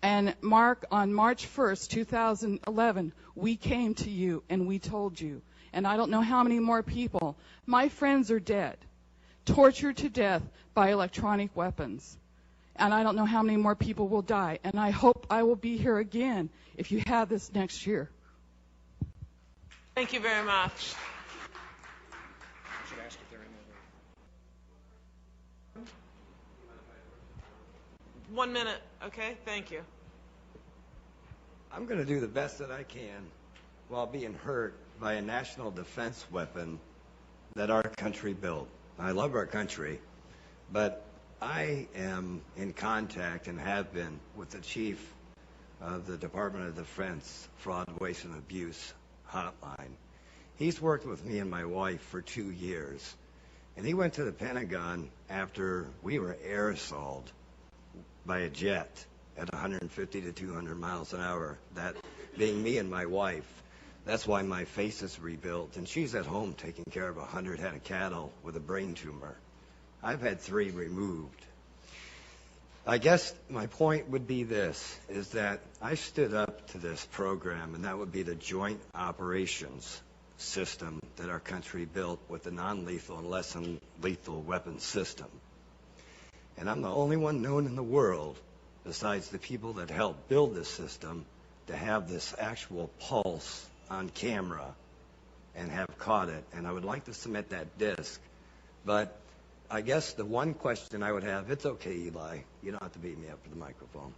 And Mark, on March 1st, 2011, we came to you and we told you. And I don't know how many more people. My friends are dead, tortured to death by electronic weapons. And I don't know how many more people will die. And I hope I will be here again if you have this next year. Thank you very much. 1 minute, okay? Thank you. I'm going to do the best that I can while being hurt by a national defense weapon that our country built. I love our country, but I am in contact and have been with the chief of the Department of Defense Fraud, Waste, and Abuse hotline. He's worked with me and my wife for 2 years, and he went to the Pentagon after we were air assaulted by a jet at 150 to 200 miles an hour, that being me and my wife. That's why my face is rebuilt, and she's at home taking care of 100 head of cattle with a brain tumor. I've had 3 removed. I guess my point would be this, is that I stood up to this program, and that would be the joint operations system that our country built with the non-lethal and less than lethal weapons system. And I'm the only one known in the world, besides the people that helped build this system, to have this actual pulse on camera and have caught it. And I would like to submit that disc. But I guess the one question I would have, it's okay, Eli, you don't have to beat me up for the microphone.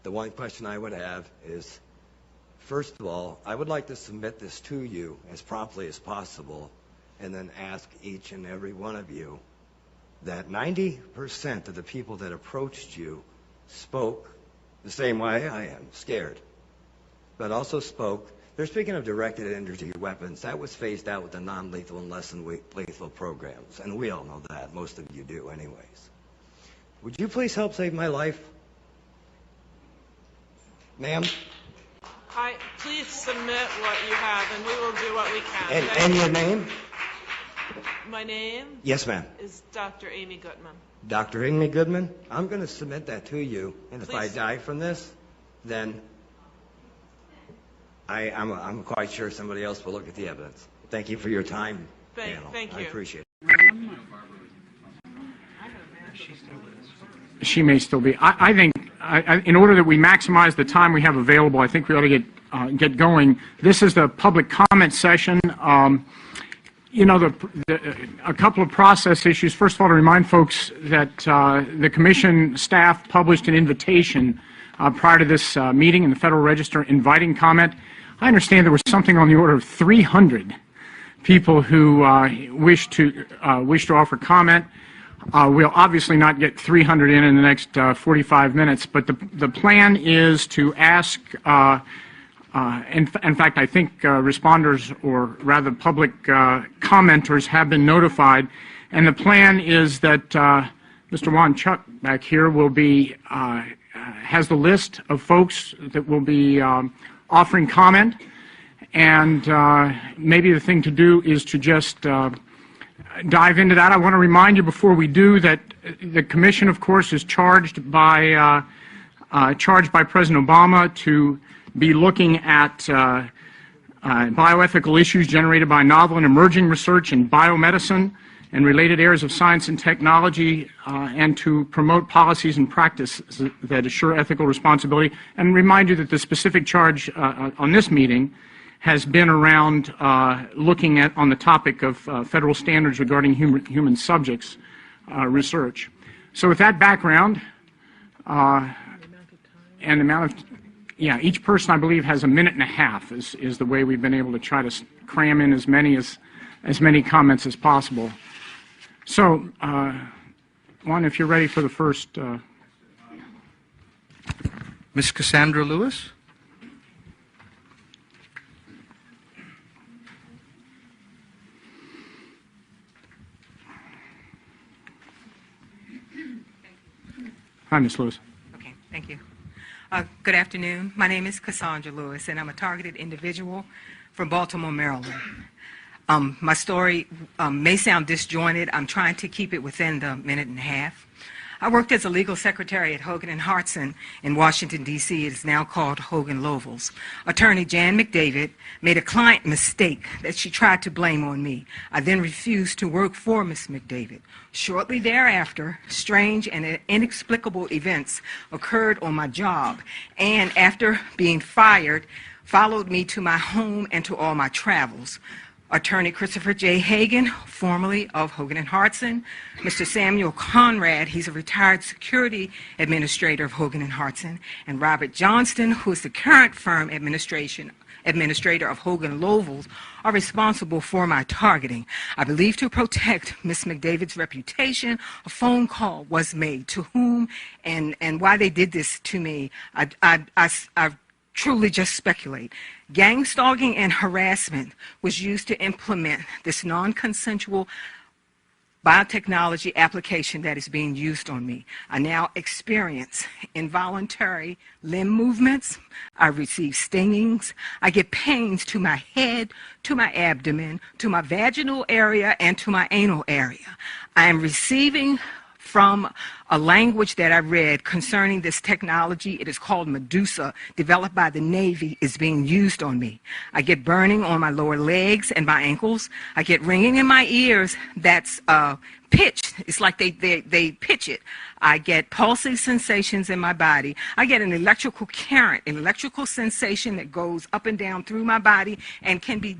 The one question I would have is, first of all, I would like to submit this to you as promptly as possible, and then ask each and every one of you that 90% of the people that approached you spoke the same way I am, scared, but also spoke. They're speaking of directed energy weapons. That was phased out with the non-lethal and less than lethal programs, and we all know that. Most of you do anyways. Would you please help save my life? Ma'am? Please submit what you have, and we will do what we can. And your name? My name? Yes, ma'am. Is Dr. Amy Goodman. Dr. Amy Goodman, I'm going to submit that to you, and if I Please. die from this, then I'm quite sure somebody else will look at the evidence. Thank you for your time, panel. Thank you. I appreciate it. She may still be. I think, in order that we maximize the time we have available, I think we ought to get going. This is the public comment session. You know, a couple of process issues. First of all, to remind folks that the Commission staff published an invitation prior to this meeting in the Federal Register inviting comment. I understand there was something on the order of 300 people who wish to offer comment. We'll obviously not get 300 in the next 45 minutes, but the plan is to ask, in fact, I think responders, or rather public commenters, have been notified, and the plan is that Mr. Juan Chuck back here will be, has the list of folks that will be offering comment, and maybe the thing to do is to just dive into that. I want to remind you before we do that the Commission, of course, is charged by President Obama to be looking at bioethical issues generated by novel and emerging research in biomedicine and related areas of science and technology, and to promote policies and practices that assure ethical responsibility. And remind you that the specific charge on this meeting has been around looking at on the topic of federal standards regarding human subjects research. So with that background and the amount of, each person I believe has a minute and a half is the way we've been able to try to cram in as many comments as possible. So, Juan, if you're ready for the first. Ms. Cassandra Lewis. Hi, Ms. Lewis. Okay, thank you. Good afternoon. My name is Cassandra Lewis, and I'm a targeted individual from Baltimore, Maryland. My story may sound disjointed. I'm trying to keep it within the minute and a half. I worked as a legal secretary at Hogan & Hartson in Washington, D.C. It is now called Hogan Lovells. Attorney Jan McDavid made a client mistake that she tried to blame on me. I then refused to work for Ms. McDavid. Shortly thereafter, strange and inexplicable events occurred on my job, and after being fired, followed me to my home and to all my travels. Attorney Christopher J. Hagan, formerly of Hogan & Hartson, Mr. Samuel Conrad, he's a retired security administrator of Hogan & Hartson, and Robert Johnston, who is the current firm administrator of Hogan Lovells, are responsible for my targeting. I believe to protect Ms. McDavid's reputation, a phone call was made. To whom and why they did this to me, I truly just speculate. Gang stalking and harassment was used to implement this non-consensual biotechnology application that is being used on me. I now experience involuntary limb movements. I receive stingings. I get pains to my head, to my abdomen, to my vaginal area, and to my anal area. I am receiving from a language that I read concerning this technology. It is called Medusa, developed by the Navy, is being used on me. I get burning on my lower legs and my ankles. I get ringing in my ears that's pitched. It's like they pitch it. I get pulsing sensations in my body. I get an electrical current, an electrical sensation that goes up and down through my body and can be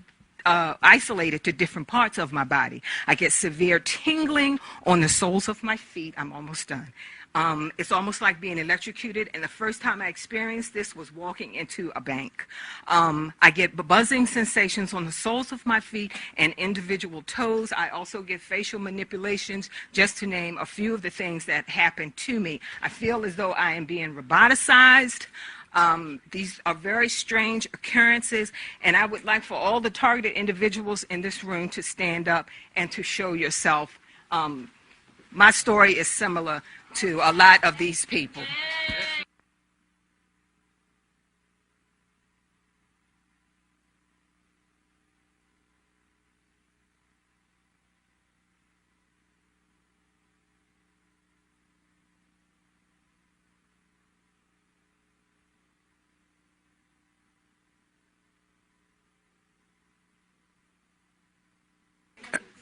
isolated to different parts of my body. I get severe tingling on the soles of my feet. I'm almost done. It's almost like being electrocuted, and the first time I experienced this was walking into a bank. I get buzzing sensations on the soles of my feet and individual toes. I also get facial manipulations, just to name a few of the things that happen to me. I feel as though I am being roboticized. These are very strange occurrences, and I would like for all the targeted individuals in this room to stand up and to show yourself. My story is similar to a lot of these people.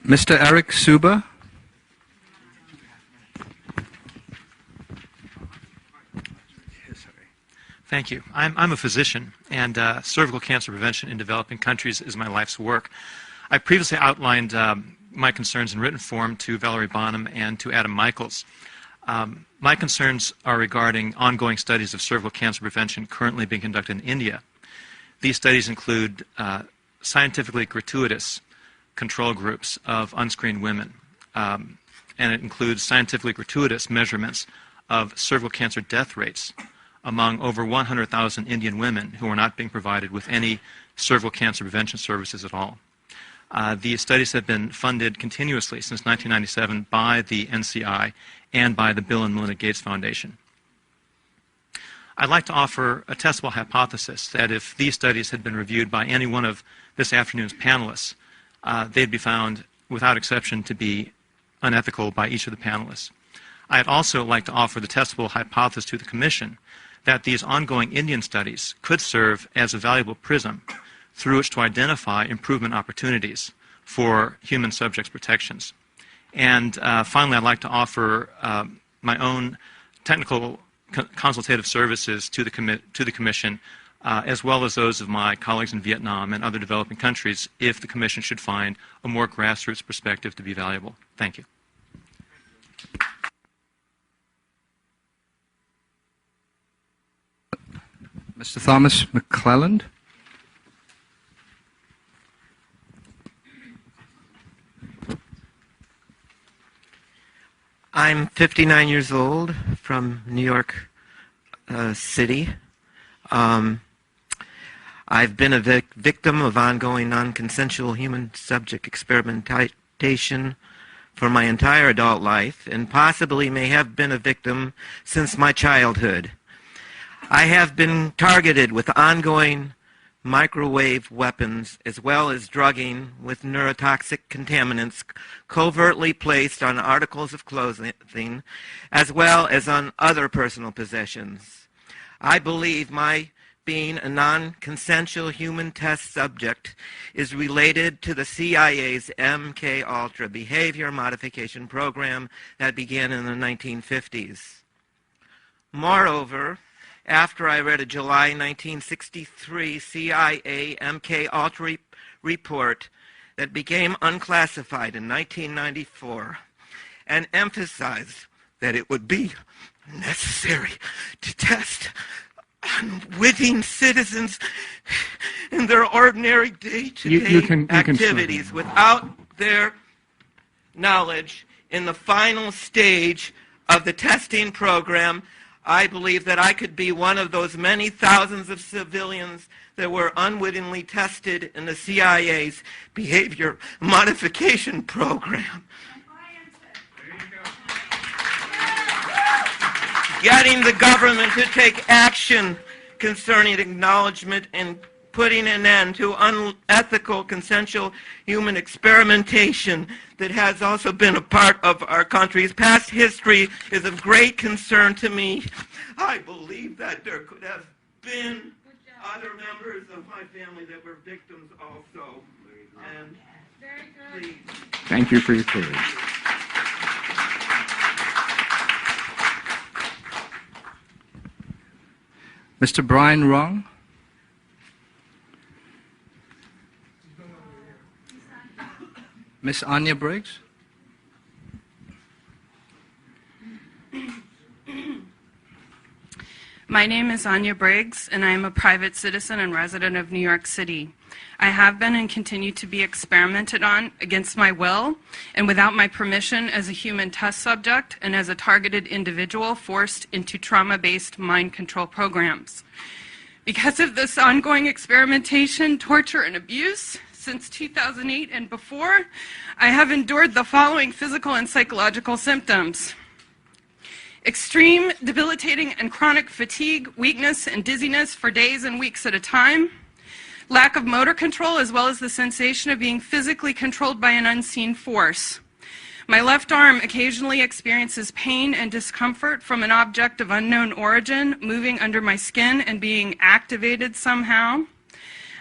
Mr. Eric Suba. Thank you. I'm a physician, and cervical cancer prevention in developing countries is my life's work. I previously outlined my concerns in written form to Valerie Bonham and to Adam Michaels. My concerns are regarding ongoing studies of cervical cancer prevention currently being conducted in India. These studies include scientifically gratuitous control groups of unscreened women, and it includes scientifically gratuitous measurements of cervical cancer death rates among over 100,000 Indian women who are not being provided with any cervical cancer prevention services at all. These studies have been funded continuously since 1997 by the NCI and by the Bill and Melinda Gates Foundation. I'd like to offer a testable hypothesis that if these studies had been reviewed by any one of this afternoon's panelists, they'd be found, without exception, to be unethical by each of the panelists. I'd also like to offer the testable hypothesis to the Commission that these ongoing Indian studies could serve as a valuable prism through which to identify improvement opportunities for human subjects' protections. And finally, I'd like to offer my own technical consultative services to the Commission, as well as those of my colleagues in Vietnam and other developing countries, if the Commission should find a more grassroots perspective to be valuable. Thank you. Mr. Thomas McClelland. I'm 59 years old from New York City. I've been a victim of ongoing non-consensual human subject experimentation for my entire adult life, and possibly may have been a victim since my childhood. I have been targeted with ongoing microwave weapons as well as drugging with neurotoxic contaminants covertly placed on articles of clothing as well as on other personal possessions. I believe my being a non-consensual human test subject is related to the CIA's MK-Ultra behavior modification program that began in the 1950s. Moreover, after I read a July 1963 CIA MK-Ultra report that became unclassified in 1994 and emphasized that it would be necessary to test unwitting citizens in their ordinary day-to-day activities without their knowledge in the final stage of the testing program, I believe that I could be one of those many thousands of civilians that were unwittingly tested in the CIA's behavior modification program. Getting the government to take action concerning acknowledgement and putting an end to unethical consensual human experimentation that has also been a part of our country's past history is of great concern to me. I believe that there could have been other members of my family that were victims also. And please. Thank you for your courage. Mr. Brian Rung. Miss Anya Briggs. My name is Anya Briggs, and I am a private citizen and resident of New York City. I have been and continue to be experimented on against my will and without my permission as a human test subject and as a targeted individual forced into trauma-based mind control programs. Because of this ongoing experimentation, torture, and abuse, since 2008 and before, I have endured the following physical and psychological symptoms: extreme, debilitating, and chronic fatigue, weakness, and dizziness for days and weeks at a time, lack of motor control, as well as the sensation of being physically controlled by an unseen force. My left arm occasionally experiences pain and discomfort from an object of unknown origin moving under my skin and being activated somehow.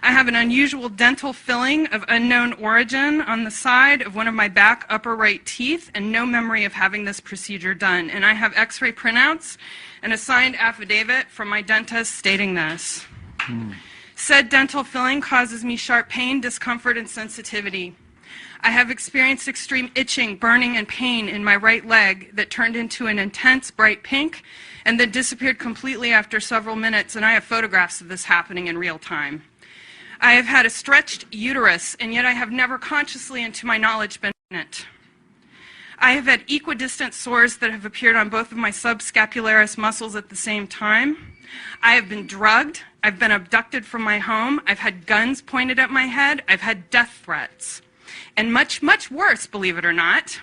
I have an unusual dental filling of unknown origin on the side of one of my back upper right teeth and no memory of having this procedure done. And I have x-ray printouts and a signed affidavit from my dentist stating this. Said dental filling causes me sharp pain, discomfort, and sensitivity. I have experienced extreme itching, burning, and pain in my right leg that turned into an intense bright pink and then disappeared completely after several minutes, and I have photographs of this happening in real time. I have had a stretched uterus, and yet I have never consciously, and to my knowledge, been pregnant. I have had equidistant sores that have appeared on both of my subscapularis muscles at the same time. I have been drugged. I've been abducted from my home. I've had guns pointed at my head. I've had death threats. And much, much worse, believe it or not,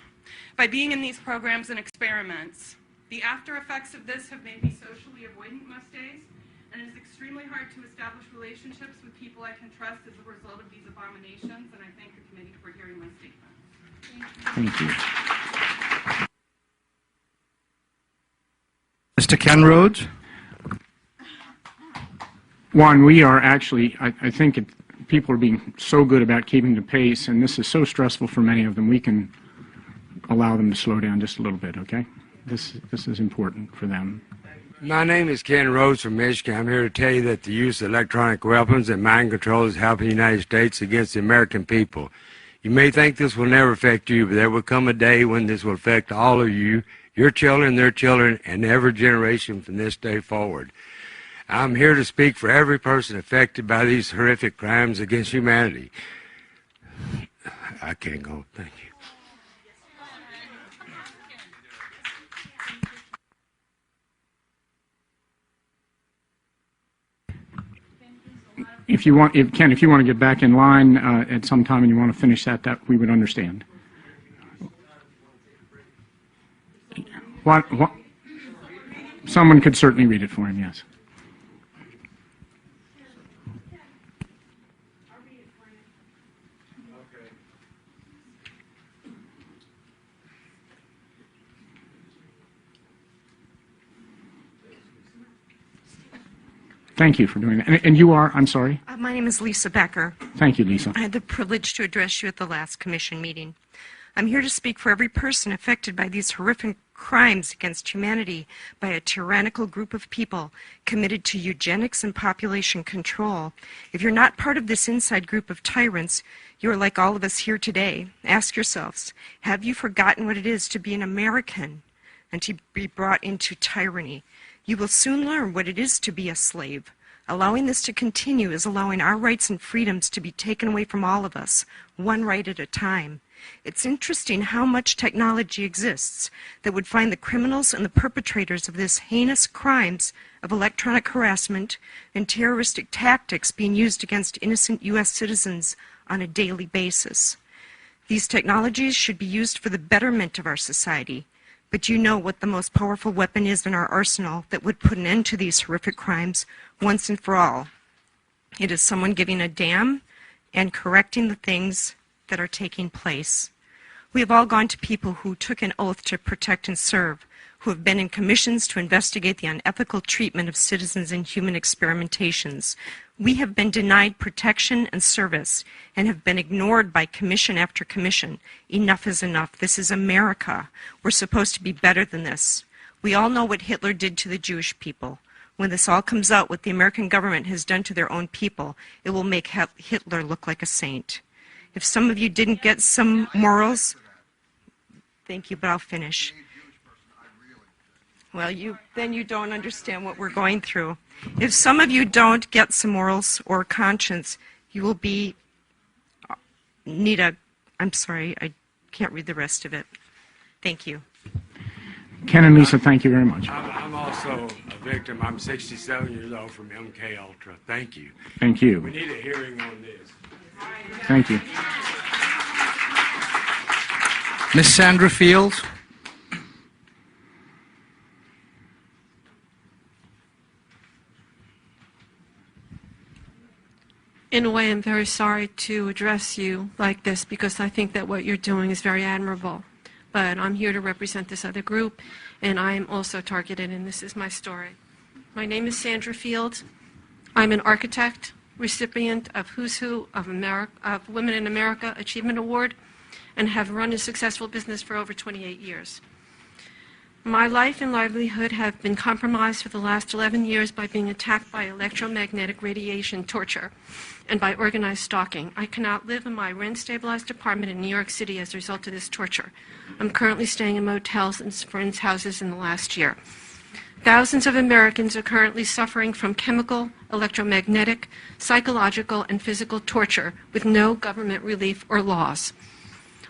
by being in these programs and experiments. The after effects of this have made me socially avoidant most days, and it is extremely hard to establish relationships with people I can trust as a result of these abominations, and I thank the committee for hearing my statement. Thank you. Mr. Ken Rhodes? One, we are actually, I think people are being so good about keeping the pace, and this is so stressful for many of them, we can allow them to slow down just a little bit, okay? This is important for them. My name is Ken Rhodes from Michigan. I'm here to tell you that the use of electronic weapons and mind control is helping the United States against the American people. You may think this will never affect you, but there will come a day when this will affect all of you, your children, their children, and every generation from this day forward. I'm here to speak for every person affected by these horrific crimes against humanity. I can't go. Thank you. If you want, Ken, if you want to get back in line at some time and you want to finish that we would understand. What? Someone could certainly read it for him, yes. Thank you for doing that. And you are, I'm sorry? My name is Lisa Becker. Thank you, Lisa. I had the privilege to address you at the last commission meeting. I'm here to speak for every person affected by these horrific crimes against humanity by a tyrannical group of people committed to eugenics and population control. If you're not part of this inside group of tyrants, you're like all of us here today. Ask yourselves, have you forgotten what it is to be an American and to be brought into tyranny? You will soon learn what it is to be a slave. Allowing this to continue is allowing our rights and freedoms to be taken away from all of us, one right at a time. It's interesting how much technology exists that would find the criminals and the perpetrators of this heinous crimes of electronic harassment and terroristic tactics being used against innocent U.S. citizens on a daily basis. These technologies should be used for the betterment of our society. But you know what the most powerful weapon is in our arsenal that would put an end to these horrific crimes once and for all. It is someone giving a damn and correcting the things that are taking place. We have all gone to people who took an oath to protect and serve, who have been in commissions to investigate the unethical treatment of citizens in human experimentations. We have been denied protection and service and have been ignored by commission after commission. Enough is enough. This is America. We're supposed to be better than this. We all know what Hitler did to the Jewish people. When this all comes out, what the American government has done to their own people, it will make Hitler look like a saint. If some of you didn't get some morals, thank you, but I'll finish. Well, then you don't understand what we're going through. If some of you don't get some morals or conscience, you will I'm sorry, I can't read the rest of it. Thank you. Ken and Lisa, thank you very much. I'm also a victim. I'm 67 years old from MK Ultra. Thank you. Thank you. We need a hearing on this. Thank you. Miss Sandra Fields? In a way, I'm very sorry to address you like this because I think that what you're doing is very admirable. But I'm here to represent this other group, and I am also targeted, and this is my story. My name is Sandra Fields. I'm an architect. recipient of Who's Who of Women in America Achievement Award, and have run a successful business for over 28 years. My life and livelihood have been compromised for the last 11 years by being attacked by electromagnetic radiation torture and by organized stalking. I cannot live in my rent-stabilized apartment in New York City as a result of this torture. I'm currently staying in motels and friends' houses in the last year. Thousands of Americans are currently suffering from chemical, electromagnetic, psychological, and physical torture with no government relief or laws.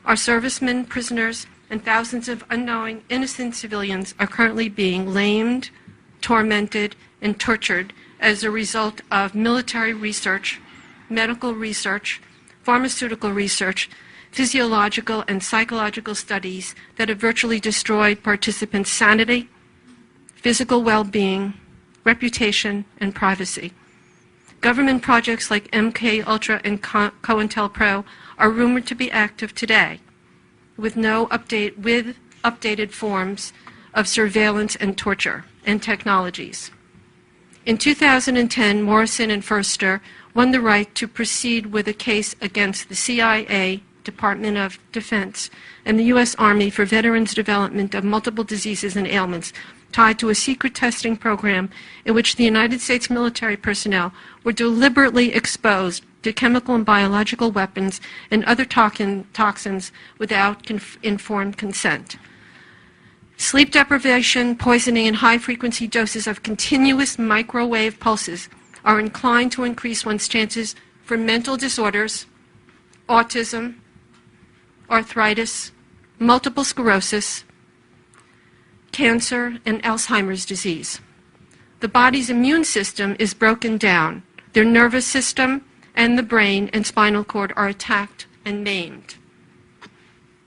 Our servicemen, prisoners, and thousands of unknowing, innocent civilians are currently being lamed, tormented, and tortured as a result of military research, medical research, pharmaceutical research, physiological and psychological studies that have virtually destroyed participants' sanity, physical well-being, reputation, and privacy. Government projects like MKUltra and COINTELPRO are rumored to be active today, with updated forms of surveillance and torture and technologies. In 2010, Morrison and Furster won the right to proceed with a case against the CIA, Department of Defense, and the U.S. Army for veterans' development of multiple diseases and ailments tied to a secret testing program in which the United States military personnel were deliberately exposed to chemical and biological weapons and other toxins without informed consent. Sleep deprivation, poisoning, and high-frequency doses of continuous microwave pulses are inclined to increase one's chances for mental disorders, autism, arthritis, multiple sclerosis, cancer, and Alzheimer's disease. The body's immune system is broken down. Their nervous system and the brain and spinal cord are attacked and maimed.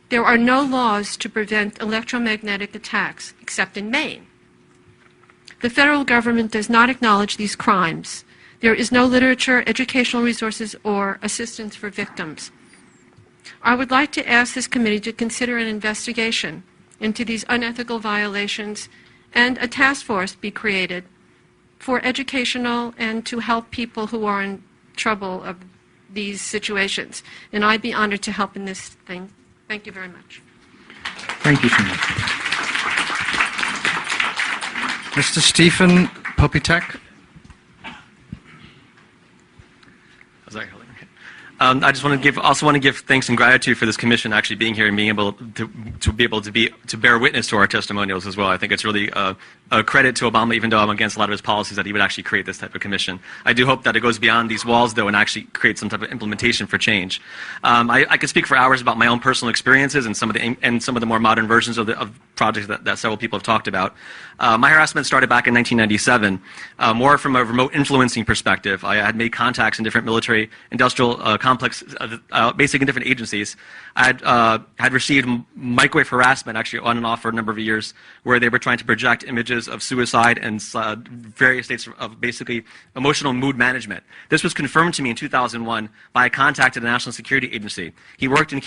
There are no laws to prevent electromagnetic attacks, except in Maine. The federal government does not acknowledge these crimes. There is no literature, educational resources, or assistance for victims. I would like to ask this committee to consider an investigation into these unethical violations and a task force be created for educational and to help people who are in trouble of these situations. And I'd be honored to help in this thing. Thank you very much. Thank you so much. Mr. Stephen Popitek. I just want to give thanks and gratitude for this commission actually being here and being able to bear witness to our testimonials as well. I think it's really a credit to Obama, even though I'm against a lot of his policies, that he would actually create this type of commission. I do hope that it goes beyond these walls, though, and actually creates some type of implementation for change. I could speak for hours about my own personal experiences and some of the more modern versions of projects that several people have talked about. My harassment started back in 1997, more from a remote influencing perspective. I had made contacts in different military industrial complex, basically in different agencies. I had received microwave harassment actually on and off for a number of years, where they were trying to project images of suicide and various states of basically emotional mood management. This was confirmed to me in 2001 by a contact at the National Security Agency. He worked in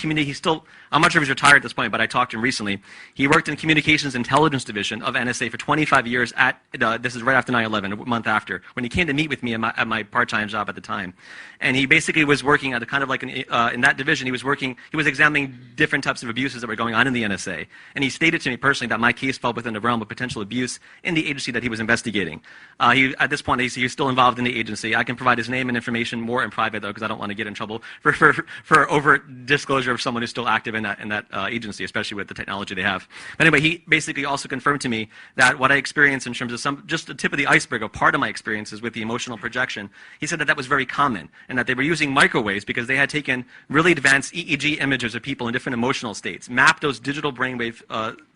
I'm not sure if he's retired at this point, but I talked to him recently. He worked in Communications Intelligence Division of NSA for 25 years this is right after 9/11, a month after, when he came to meet with me at my part-time job at the time. And he basically was working at kind of like in that division, he was examining different types of abuses that were going on in the NSA. And he stated to me personally that my case fell within the realm of potential abuse in the agency that he was investigating. At this point, he's still involved in the agency. I can provide his name and information more in private, though, because I don't want to get in trouble for overt disclosure of someone who's still active in that agency, especially with the technology they have. But anyway, he basically also confirmed to me that what I experienced in terms of just the tip of the iceberg of part of my experiences with the emotional projection, he said that was very common, and that they were using microwaves because they had taken really advanced EEG images of people in different emotional states, mapped those digital brainwave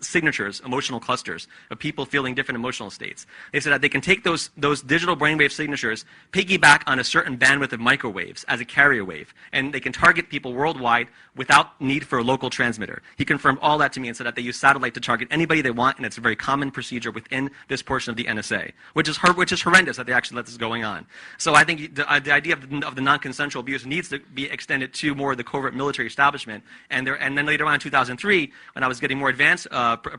signatures, emotional clusters of people feeling different emotional states. They said that they can take those digital brainwave signatures, piggyback on a certain bandwidth of microwaves as a carrier wave, and they can target people worldwide without need for a local transmitter. He confirmed all that to me and said that they use satellite to target anybody they want, and it's a very common procedure within this portion of the NSA, which is horrendous that they actually let this going on. So I think the idea of the non-consensual abuse needs to be extended to more of the covert military establishment. And then later on in 2003, when I was getting more advanced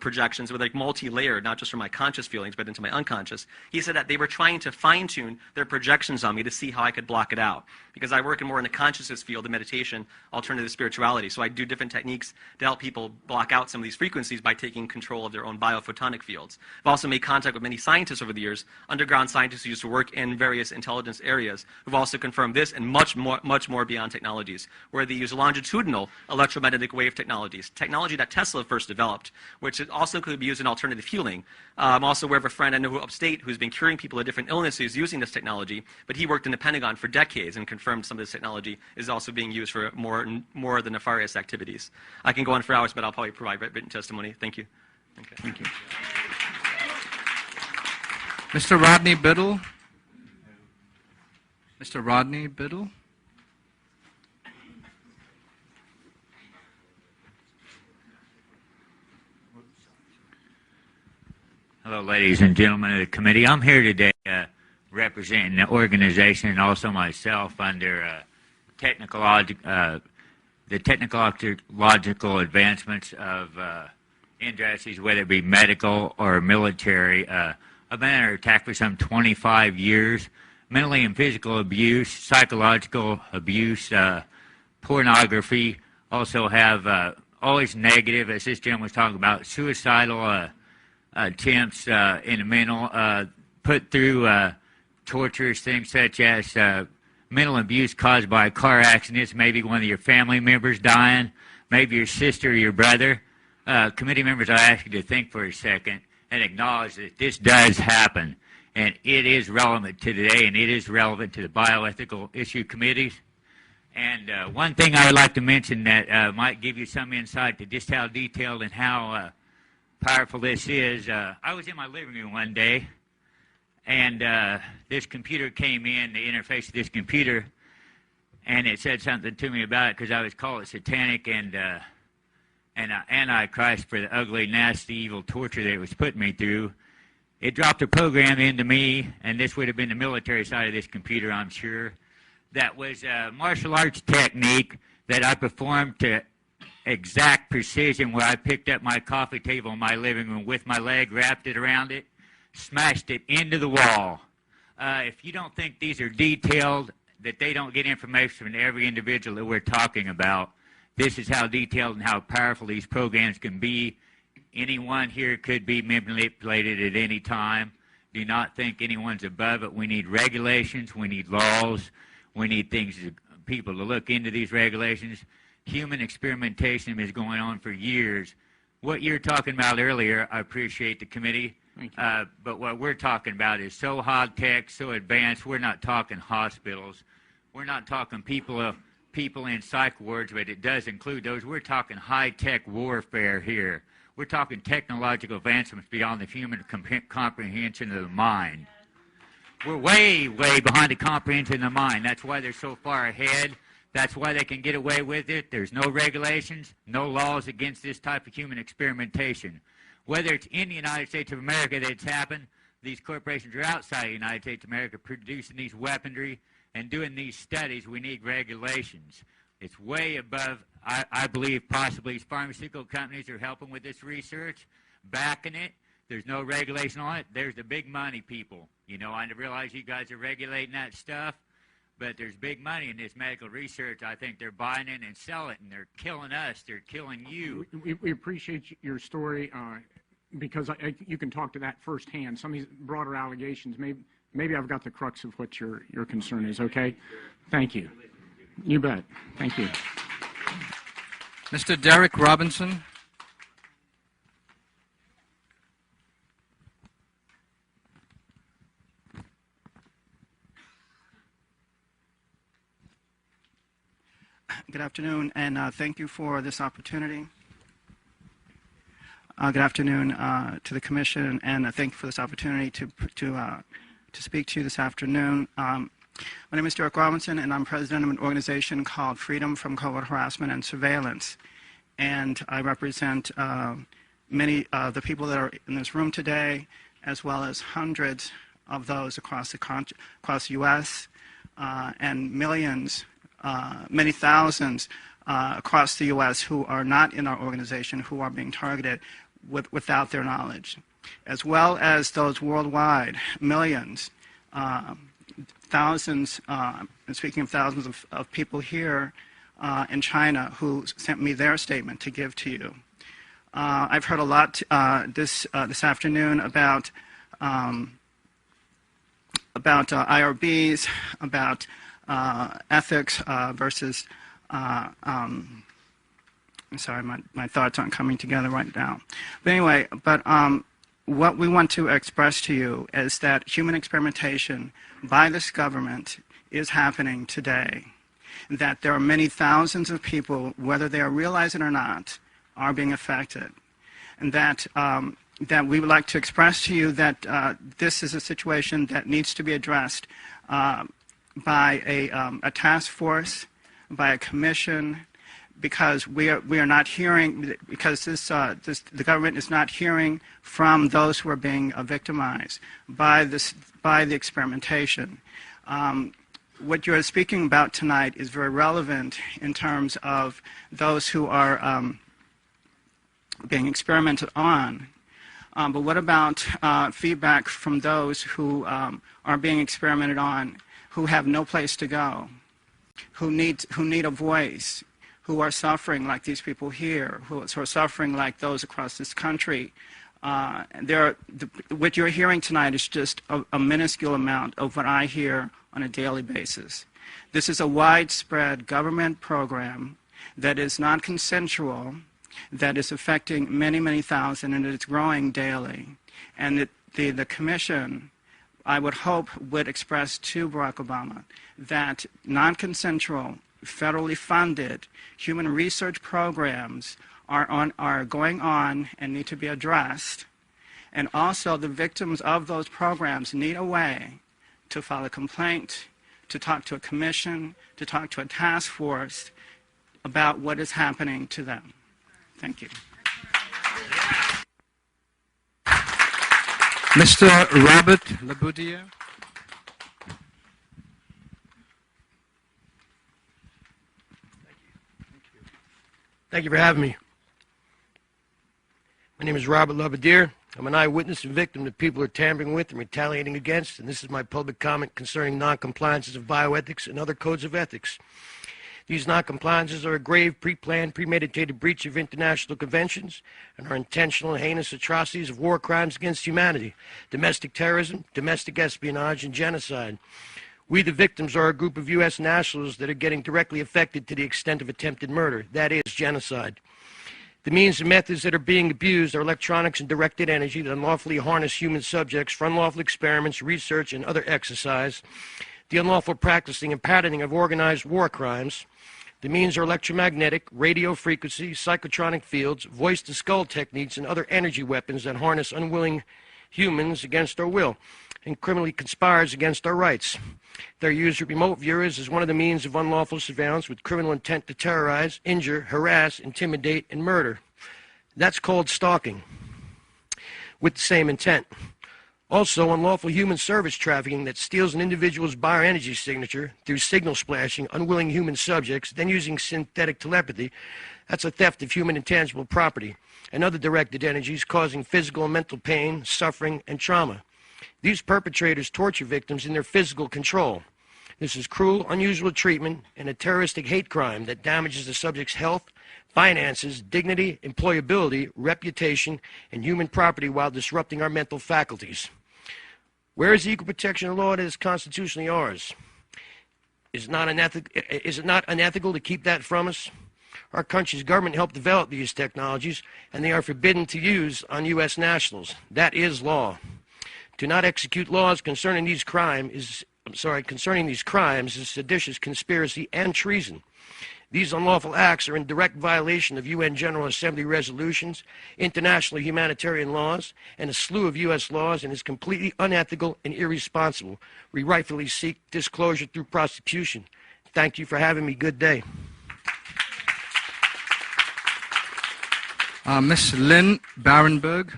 projections with like multi-layered, not just from my conscious feelings, but into my unconscious, he said that they were trying to fine-tune their projections on me to see how I could block it out. Because I work more in the consciousness field of meditation, alternative spirituality. So I do different techniques to help people block out some of these frequencies by taking control of their own biophotonic fields. I've also made contact with many scientists over the years, underground scientists who used to work in various intelligence areas, who've also confirmed this and much more beyond technologies, where they use longitudinal electromagnetic wave technologies, technology that Tesla first developed, which also could be used in alternative healing. I'm also aware of a friend I know who upstate who's been curing people of different illnesses using this technology, but he worked in the Pentagon for decades and confirmed some of this technology is also being used for more of the nefarious activities. I can go on for hours, but I'll probably provide written testimony. Thank you. Okay. Thank you. Mr. Rodney Biddle. Mr. Rodney Biddle. Hello, ladies and gentlemen of the committee. I'm here today representing the organization and also myself under the technological advancements of industries, whether it be medical or military. I've been under attack for some 25 years. Mentally and physical abuse, psychological abuse, pornography. Also have always negative, as this gentleman was talking about, suicidal attempts in the mental, put through torturous things such as mental abuse caused by car accidents, maybe one of your family members dying, maybe your sister or your brother. Committee members, I ask you to think for a second and acknowledge that this does happen. And it is relevant to today, and it is relevant to the bioethical issue committees. And one thing I would like to mention that might give you some insight to just how detailed and how powerful this is. I was in my living room one day, and this computer came in, the interface of this computer, and it said something to me about it because I was called it satanic and antichrist for the ugly, nasty, evil torture that it was putting me through. It dropped a program into me, and this would have been the military side of this computer, I'm sure, that was a martial arts technique that I performed to exact precision, where I picked up my coffee table in my living room with my leg, wrapped it around it, smashed it into the wall. If you don't think these are detailed, that they don't get information from every individual that we're talking about, this is how detailed and how powerful these programs can be. Anyone here could be manipulated at any time. Do not think anyone's above it. We need regulations. We need laws. We need people to look into these regulations. Human experimentation is going on for years. What you're talking about earlier, I appreciate the committee. But what we're talking about is so high-tech, so advanced. We're not talking hospitals. We're not talking people in psych wards, but it does include those. We're talking high-tech warfare here. We're talking technological advancements beyond the human comprehension of the mind. We're way, way behind the comprehension of the mind. That's why they're so far ahead. That's why they can get away with it. There's no regulations, no laws against this type of human experimentation. Whether it's in the United States of America that it's happened, these corporations are outside the United States of America producing these weaponry and doing these studies. We need regulations. It's way above, I believe, possibly pharmaceutical companies are helping with this research, backing it. There's no regulation on it. There's the big money people. You know, I realize you guys are regulating that stuff, but there's big money in this medical research. I think they're buying it and selling it, and they're killing us. They're killing you. We appreciate your story because you can talk to that firsthand. Some of these broader allegations, maybe I've got the crux of what your concern is, okay? Thank you. You bet. Thank you. Mr. Derek Robinson. Good afternoon, and thank you for this opportunity. Good afternoon to the Commission, and thank you for this opportunity to speak to you this afternoon. My name is Derek Robinson, and I'm president of an organization called Freedom from Covert Harassment and Surveillance. And I represent many of the people that are in this room today, as well as hundreds of those across the U.S. And millions many thousands across the U.S. who are not in our organization who are being targeted without their knowledge, as well as those worldwide, millions, thousands, speaking of thousands of people here in China who sent me their statement to give to you. I've heard a lot this afternoon about IRBs, about ethics versus. I'm sorry, my thoughts aren't coming together right now. But anyway, what we want to express to you is that human experimentation by this government is happening today. That there are many thousands of people, whether they are realizing it or not, are being affected. And that we would like to express to you that this is a situation that needs to be addressed by a task force, by a commission, because we are not hearing, because the government is not hearing from those who are being victimized by the experimentation. What you're speaking about tonight is very relevant in terms of those who are being experimented on. But what about feedback from those who are being experimented on, who have no place to go, who need a voice, who are suffering like these people here, who are suffering like those across this country? What you're hearing tonight is just a minuscule amount of what I hear on a daily basis. This is a widespread government program that is non-consensual, that is affecting many, many thousand, and it's growing daily. And the commission, I would hope, would express to Barack Obama that non-consensual, federally funded human research programs are going on and need to be addressed. And also the victims of those programs need a way to file a complaint, to talk to a commission, to talk to a task force about what is happening to them. Thank you. Mr. Robert Laboudier. Thank you for having me. My name is Robert Laboudier. I'm an eyewitness and victim that people are tampering with and retaliating against, and this is my public comment concerning non-compliances of bioethics and other codes of ethics. These non-compliances are a grave, pre-planned, premeditated breach of international conventions and are intentional and heinous atrocities of war crimes against humanity, domestic terrorism, domestic espionage, and genocide. We, the victims, are a group of U.S. nationals that are getting directly affected to the extent of attempted murder. That is genocide. The means and methods that are being abused are electronics and directed energy that unlawfully harness human subjects for unlawful experiments, research, and other exercise. The unlawful practicing and patterning of organized war crimes. The means are electromagnetic, radio frequency, psychotronic fields, voice-to-skull techniques, and other energy weapons that harness unwilling humans against our will and criminally conspires against our rights. They're used with remote viewers as one of the means of unlawful surveillance with criminal intent to terrorize, injure, harass, intimidate, and murder. That's called stalking, with the same intent. Also, unlawful human service trafficking that steals an individual's bioenergy signature through signal splashing unwilling human subjects, then using synthetic telepathy. That's a theft of human intangible property and other directed energies causing physical and mental pain, suffering, and trauma. These perpetrators torture victims in their physical control. This is cruel, unusual treatment and a terroristic hate crime that damages the subject's health, finances, dignity, employability, reputation, and human property while disrupting our mental faculties. Where is the equal protection law that is constitutionally ours? Is it not unethical to keep that from us? Our country's government helped develop these technologies, and they are forbidden to use on U.S. nationals. That is law. To not execute laws concerning these crimes is seditious conspiracy and treason. These unlawful acts are in direct violation of UN General Assembly resolutions, international humanitarian laws, and a slew of U.S. laws, and is completely unethical and irresponsible. We rightfully seek disclosure through prosecution. Thank you for having me. Good day. Ms. Lynn Barenberg.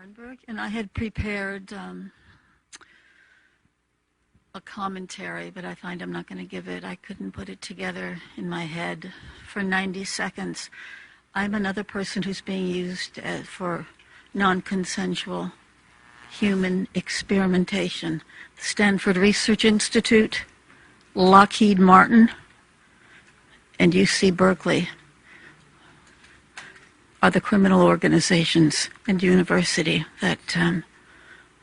Sternberg, and I had prepared a commentary, but I find I'm not going to give it. I couldn't put it together in my head for 90 seconds. I'm another person who's being used for non-consensual human experimentation. The Stanford Research Institute, Lockheed Martin, and UC Berkeley are the criminal organizations and university that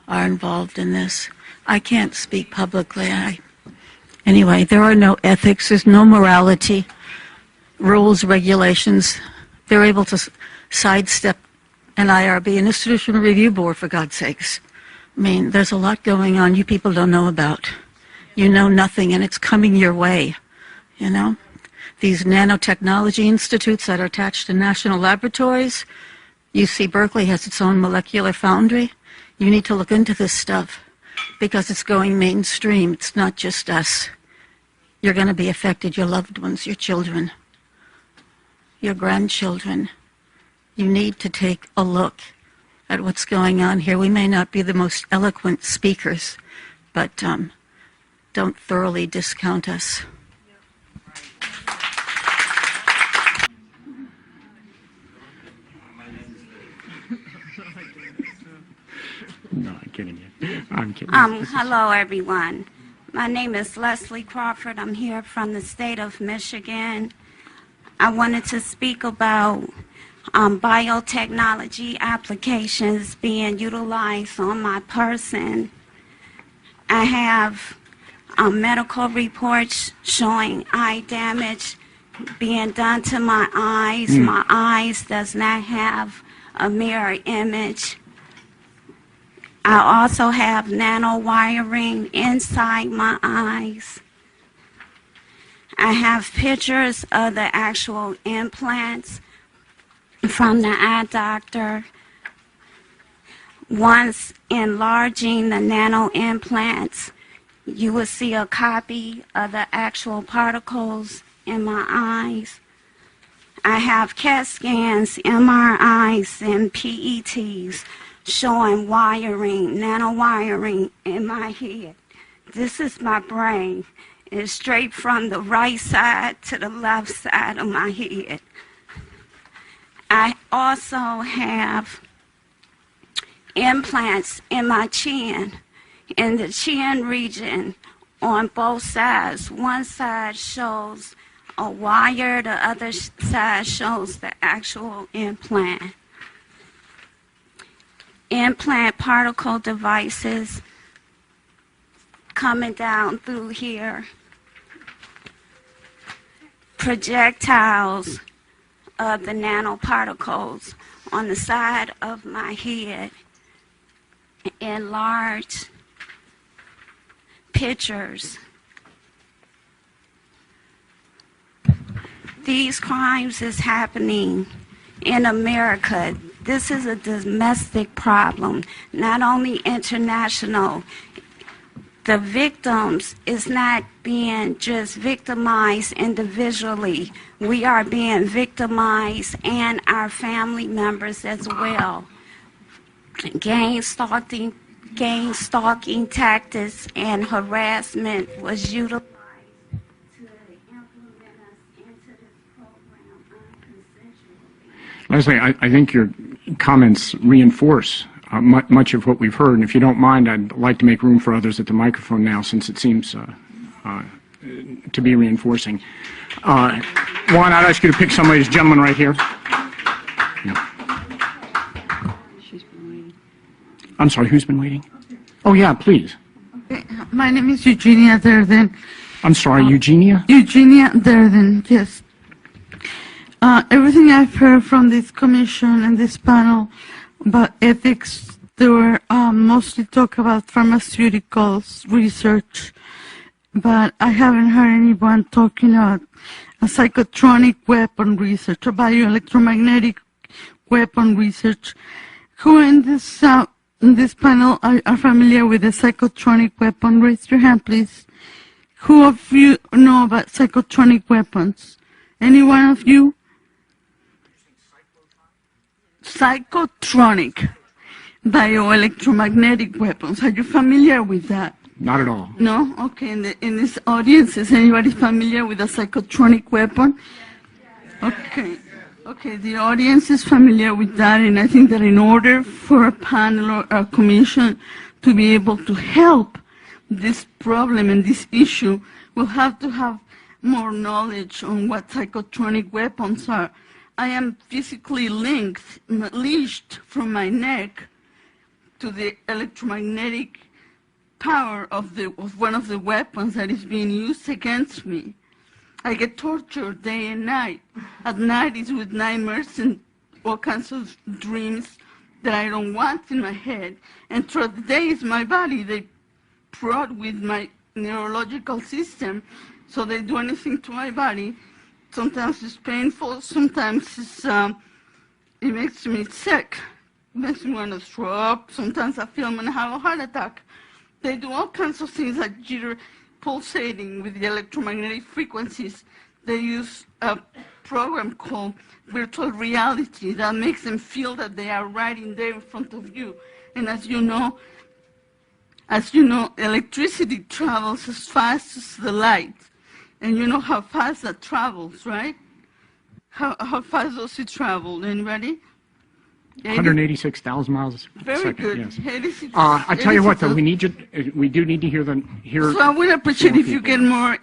are involved in this. I can't speak publicly. Anyway, there are no ethics, there's no morality, rules, regulations. They're able to sidestep an IRB, an Institutional Review Board, for God's sakes. I mean, there's a lot going on you people don't know about. You know nothing, and it's coming your way, you know? These nanotechnology institutes that are attached to national laboratories. UC Berkeley has its own molecular foundry. You need to look into this stuff because it's going mainstream. It's not just us. You're going to be affected, your loved ones, your children, your grandchildren. You need to take a look at what's going on here. We may not be the most eloquent speakers, but don't thoroughly discount us. No, I'm kidding you. I'm kidding. Hello, everyone. My name is Leslie Crawford. I'm here from the state of Michigan. I wanted to speak about biotechnology applications being utilized on my person. I have medical reports showing eye damage being done to my eyes. My eyes does not have a mirror image. I also have nanowiring inside my eyes. I have pictures of the actual implants from the eye doctor. Once enlarging the nano implants, you will see a copy of the actual particles in my eyes. I have CAT scans, MRIs, and PETs showing wiring, nanowiring in my head. This is my brain. It's straight from the right side to the left side of my head. I also have implants in my chin, in the chin region on both sides. One side shows a wire, the other side shows the actual implant. Implant particle devices coming down through here. Projectiles of the nanoparticles on the side of my head in large pictures. These crimes is happening in America. This is a domestic problem, not only international. The victims is not being just victimized individually. We are being victimized and our family members as well. Gang stalking tactics and harassment was utilized to implement us into this program unconsensually. Leslie, I think your comments reinforce much of what we've heard, and if you don't mind, I'd like to make room for others at the microphone now, since it seems to be reinforcing. Juan, I'd ask you to pick somebody, this gentleman right here. Yeah. I'm sorry, who's been waiting? Oh, yeah, please. Okay. My name is Eugenia Durden. I'm sorry, Eugenia? Eugenia Durden, yes. Everything I've heard from this commission and this panel about ethics, they were mostly talk about pharmaceuticals research, but I haven't heard anyone talking about a psychotronic weapon research, or bioelectromagnetic weapon research. Who in this panel are familiar with the psychotronic weapon? Raise your hand, please. Who of you know about psychotronic weapons? Any one of you? Psychotronic. bioelectromagnetic weapons. Are you familiar with that? Not at all. No? Okay, in this audience, is anybody familiar with a psychotronic weapon? Okay. Okay, the audience is familiar with that, and I think that in order for a panel or a commission to be able to help this problem and this issue, we'll have to have more knowledge on what psychotronic weapons are. I am physically leashed from my neck to the electromagnetic power of one of the weapons that is being used against me. I get tortured day and night. At night is with nightmares and all kinds of dreams that I don't want in my head. And throughout the day is my body. They prod with my neurological system, so they do anything to my body. Sometimes it's painful, sometimes it makes me sick. It makes me want to throw up. Sometimes I feel I'm going to have a heart attack. They do all kinds of things like jitter, pulsating with the electromagnetic frequencies. They use a program called virtual reality that makes them feel that they are right in there in front of you. And as you know, electricity travels as fast as the light. And you know how fast that travels, right? How fast does it travel? Anybody? 186,000 miles a Very second. good. Yes. 86, I tell you what, though, 86. we do need to hear So I would appreciate if you get more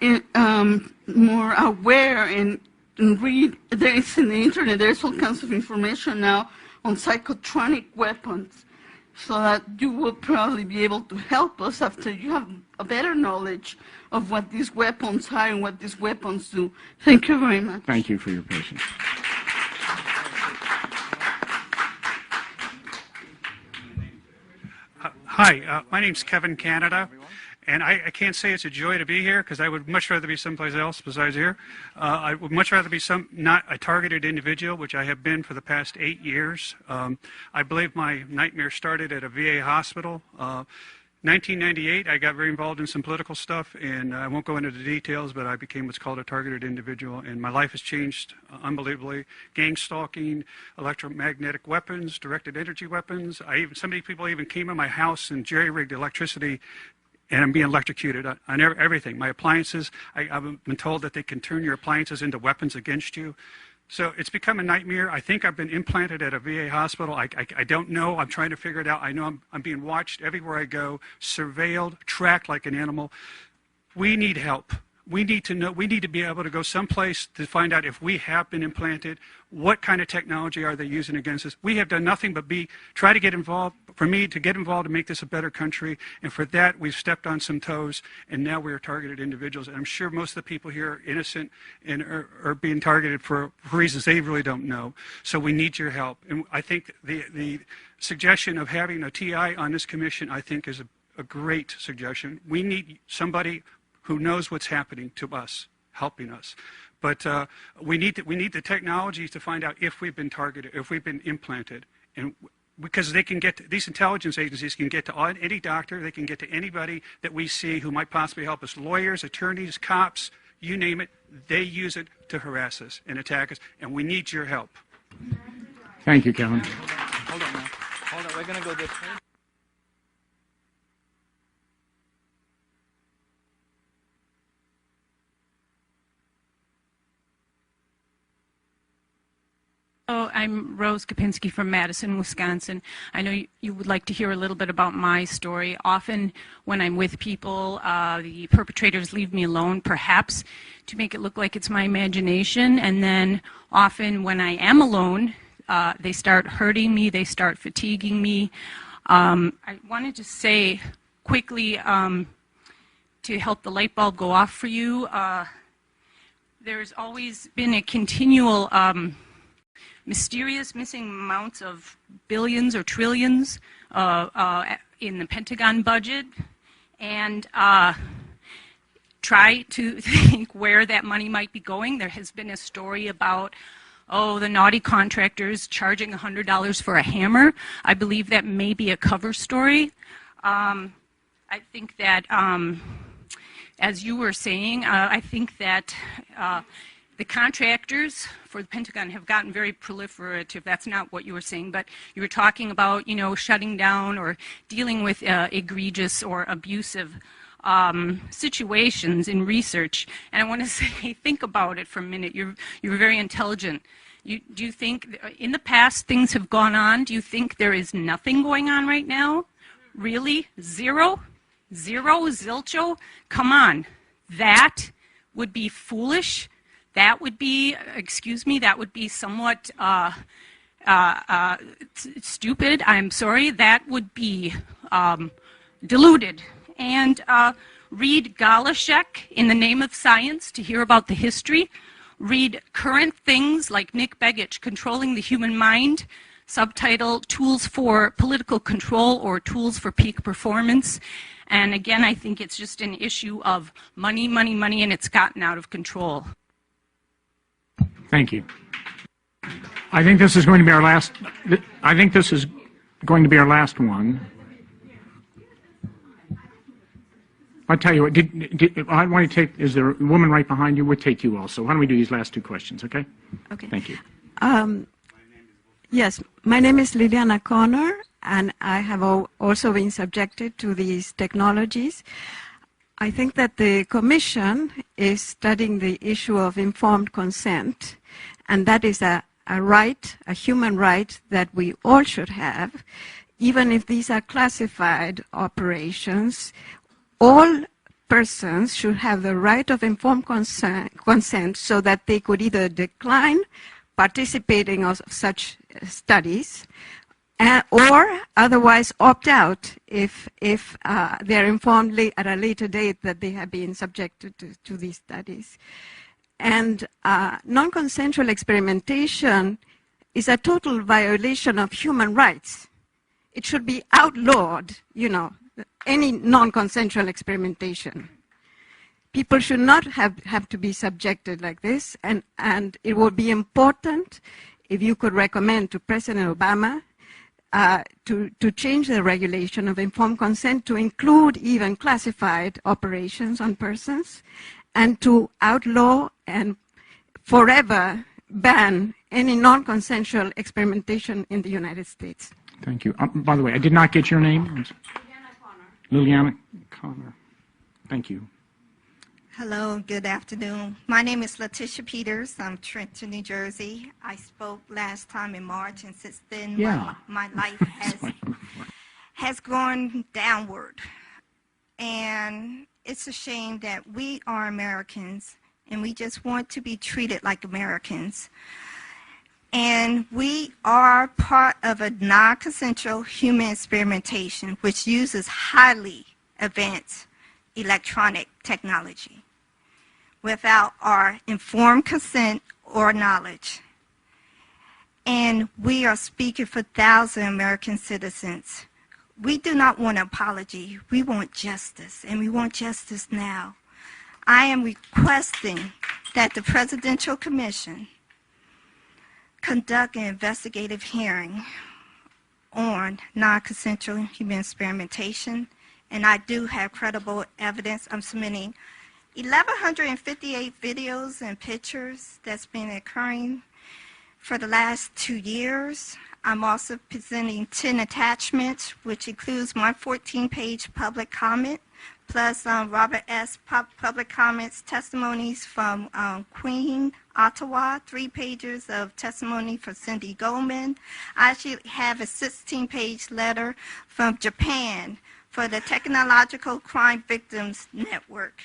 aware and read. There is in the internet. There's all kinds of information now on psychotronic weapons, so that you will probably be able to help us after you have a better knowledge of what these weapons are and what these weapons do. Thank you very much. Thank you for your patience. Hi, my name's Kevin Canada, and I can't say it's a joy to be here because I would much rather be someplace else besides here. I would much rather be not a targeted individual, which I have been for the past 8 years. I believe my nightmare started at a VA hospital. 1998, I got very involved in some political stuff, and I won't go into the details, but I became what's called a targeted individual, and my life has changed unbelievably. Gang stalking, electromagnetic weapons, directed energy weapons. Some people even came in my house and jerry-rigged electricity, and I'm being electrocuted on everything. My appliances, I've been told that they can turn your appliances into weapons against you. So it's become a nightmare. I think I've been implanted at a VA hospital. I don't know. I'm trying to figure it out. I know I'm being watched everywhere I go, surveilled, tracked like an animal. We need help. We need to know. We need to be able to go someplace to find out if we have been implanted. What kind of technology are they using against us? We have done nothing but try to get involved. For me, to get involved to make this a better country, and for that, we've stepped on some toes, and now we are targeted individuals. And I'm sure most of the people here are innocent and are being targeted for reasons they really don't know. So we need your help. And I think the suggestion of having a TI on this commission, I think, is a great suggestion. We need somebody who knows what's happening to us, helping us. But we need the technology to find out if we've been targeted, if we've been implanted, and because they can these intelligence agencies can get to any doctor, they can get to anybody that we see who might possibly help us, lawyers, attorneys, cops, you name it, they use it to harass us and attack us, and we need your help. Thank you, Kevin. Hold on now. Hold on, we're going to go this way. Oh, I'm Rose Kopinski from Madison, Wisconsin. I know you would like to hear a little bit about my story. Often when I'm with people, the perpetrators leave me alone, perhaps to make it look like it's my imagination. And then often when I am alone, they start hurting me, they start fatiguing me. I wanted to say quickly to help the light bulb go off for you, there's always been a continual mysterious missing amounts of billions or trillions in the Pentagon budget, and try to think where that money might be going. There has been a story about, the naughty contractors charging $100 for a hammer. I believe that may be a cover story. I think that, as you were saying, I think that the contractors for the Pentagon have gotten very proliferative. That's not what you were saying, but you were talking about, shutting down or dealing with egregious or abusive situations in research. And I want to say, think about it for a minute. You're very intelligent. Do you think in the past things have gone on? Do you think there is nothing going on right now? Really? Zero? Zilcho? Come on. That would be foolish. That would be, that would be somewhat stupid. I'm sorry. That would be deluded. And read Galashek in the Name of Science to hear about the history. Read current things like Nick Begich, Controlling the Human Mind, subtitle Tools for Political Control or Tools for Peak Performance. And again, I think it's just an issue of money, money, money, and it's gotten out of control. Thank you. I think this is going to be our last one. I'll tell you what, I want to take, is there a woman right behind you? We'll take you also. Why don't we do these last two questions, okay? Okay. Thank you. Yes, my name is Liliana Connor, and I have also been subjected to these technologies. I think that the Commission is studying the issue of informed consent, and that is a right, a human right that we all should have, even if these are classified operations. All persons should have the right of informed consent so that they could either decline participating of such studies or otherwise opt out if they're informed at a later date that they have been subjected to these studies. And non-consensual experimentation is a total violation of human rights. It should be outlawed, any non-consensual experimentation. People should not have to be subjected like this, and it would be important if you could recommend to President Obama to change the regulation of informed consent to include even classified operations on persons, and to outlaw and forever ban any non-consensual experimentation in the United States. Thank you. By the way, I did not get your name. Liliana Connor. Thank you. Hello, good afternoon. My name is Letitia Peters. I'm Trenton, New Jersey. I spoke last time in March, and since then my life has gone downward. And it's a shame that we are Americans, and we just want to be treated like Americans. And we are part of a non-consensual human experimentation, which uses highly advanced electronic technology without our informed consent or knowledge. And we are speaking for thousands of American citizens. We do not want an apology. We want justice, and we want justice now. I am requesting that the Presidential Commission conduct an investigative hearing on non-consensual human experimentation, and I do have credible evidence. I'm submitting 1,158 videos and pictures that's been occurring for the last 2 years. I'm also presenting 10 attachments, which includes my 14-page public comment, plus Robert S. public comments, testimonies from Queen Ottawa, 3 pages of testimony from Cindy Goldman. I actually have a 16-page letter from Japan for the Technological Crime Victims Network.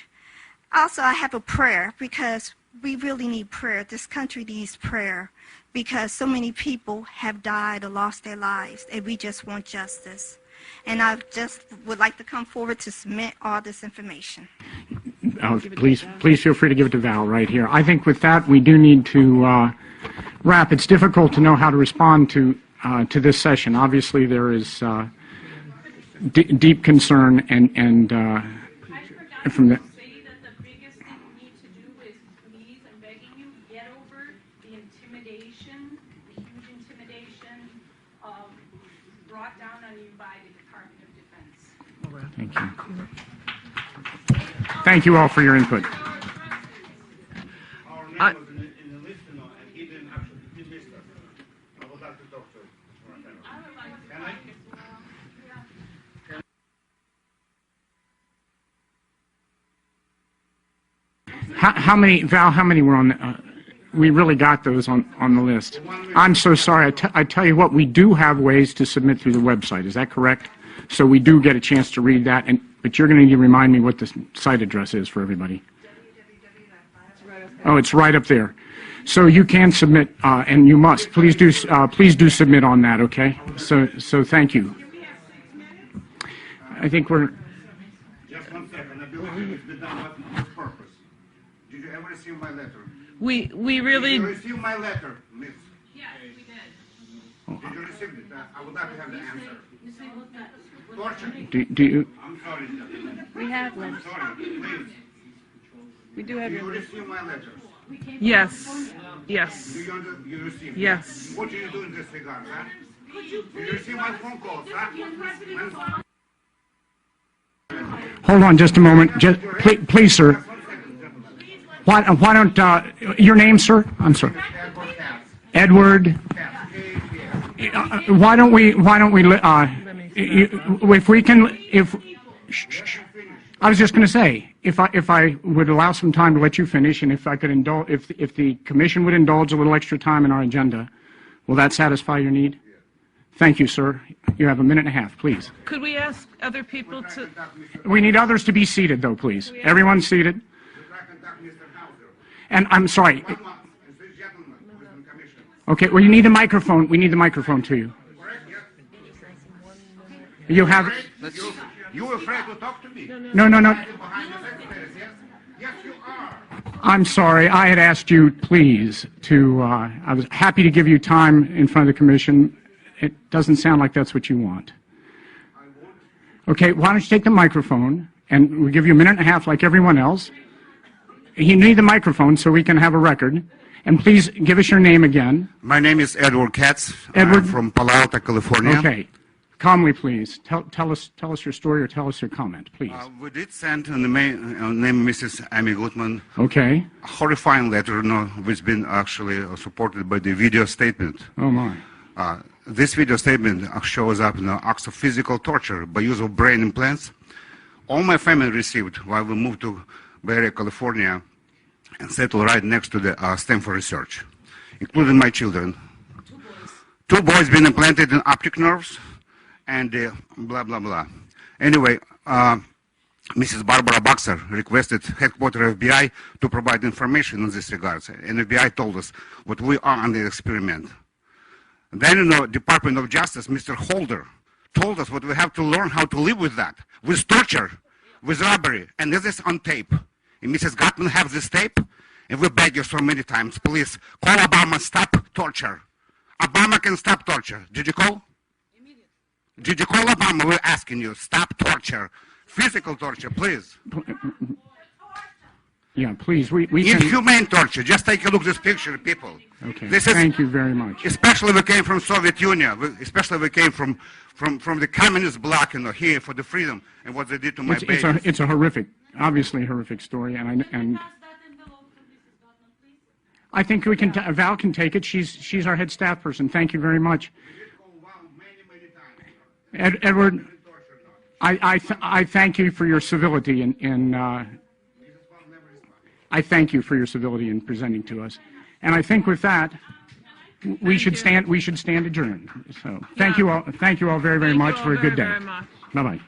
Also, I have a prayer, because we really need prayer. This country needs prayer, because so many people have died or lost their lives, and we just want justice. And I just would like to come forward to submit all this information. Please feel free to give it to Val right here. I think with that, we do need to wrap. It's difficult to know how to respond to this session. Obviously, there is deep concern and from the. Thank you. Thank you all for your input. How many, Val, how many were on the, we really got those on the list. I'm so sorry. I tell you what, we do have ways to submit through the website. Is that correct? So we do get a chance to read that, but you're going to need to remind me what the site address is for everybody. Oh, it's right up there. So you can submit, and you must. Please do submit on that, okay? So thank you. I think we're... Just one second. I believe it's been done with purpose. Did you ever receive my letter? We really... Did you receive my letter, Miss? Yes, we did. Did you receive it? I would like to have the answer. Torture. Do you... I'm sorry, gentlemen. We have letters. I'm sorry, please. We do have Did your you letters. receive my letters? Yes. Yes. Do you receive Yes. What do you do in this regard, huh? Did you receive my phone calls, huh? Hold on just a moment. Just, please, sir. Why don't, your name, sir? I'm sorry. Edward. Why don't we, if we can, I was just going to say, if I would allow some time to let you finish, and if I could indulge, if the commission would indulge a little extra time in our agenda, will that satisfy your need? Thank you, sir. You have a minute and a half, please. Could we ask other people to... We need others to be seated, though, please. Everyone seated. And I'm sorry. Okay, well, you need the microphone. We need the microphone to you. You have... You afraid to talk to me? No. Yes, you are. I'm sorry. I had asked you, please, to... I was happy to give you time in front of the commission. It doesn't sound like that's what you want. Okay, why don't you take the microphone, and we'll give you a minute and a half like everyone else. You need the microphone so we can have a record. And please give us your name again. My name is Edward Katz. Edward? I'm from Palo Alto, California. Okay. Calmly, please. Tell us your story or tell us your comment, please. We did send the name Mrs. Amy Goodman. Okay. A horrifying letter, which has been actually supported by the video statement. Oh, my. This video statement shows up in acts of physical torture by use of brain implants. All my family received while we moved to Bay Area, California, and settled right next to the Stanford research, including my children. Two boys been implanted in optic nerves, and blah, blah, blah. Anyway, Mrs. Barbara Boxer requested headquarters FBI to provide information in this regard, and FBI told us what we are on the experiment. Then, Department of Justice, Mr. Holder, told us what we have to learn how to live with that, with torture, with robbery, and this is on tape. And Mrs. Gottman has this tape, and we beg you so many times, please, call Obama, stop torture. Obama can stop torture. Did you call? Immediately. Did you call Obama? We're asking you, stop torture. Physical torture, please. Yeah, please. We can... Inhumane torture. Just take a look at this picture, people. Okay. Thank you very much. Especially we came from Soviet Union. Especially we came from the communist bloc, here for the freedom and what they did to my babies. It's a horrific, obviously a horrific story, and I think we can. Val can take it. She's our head staff person. Thank you very much. Edward, I thank you for your civility I thank you for your civility in presenting to us, and I think with that we should stand adjourned. So thank you all very, very much for a good day. Bye bye.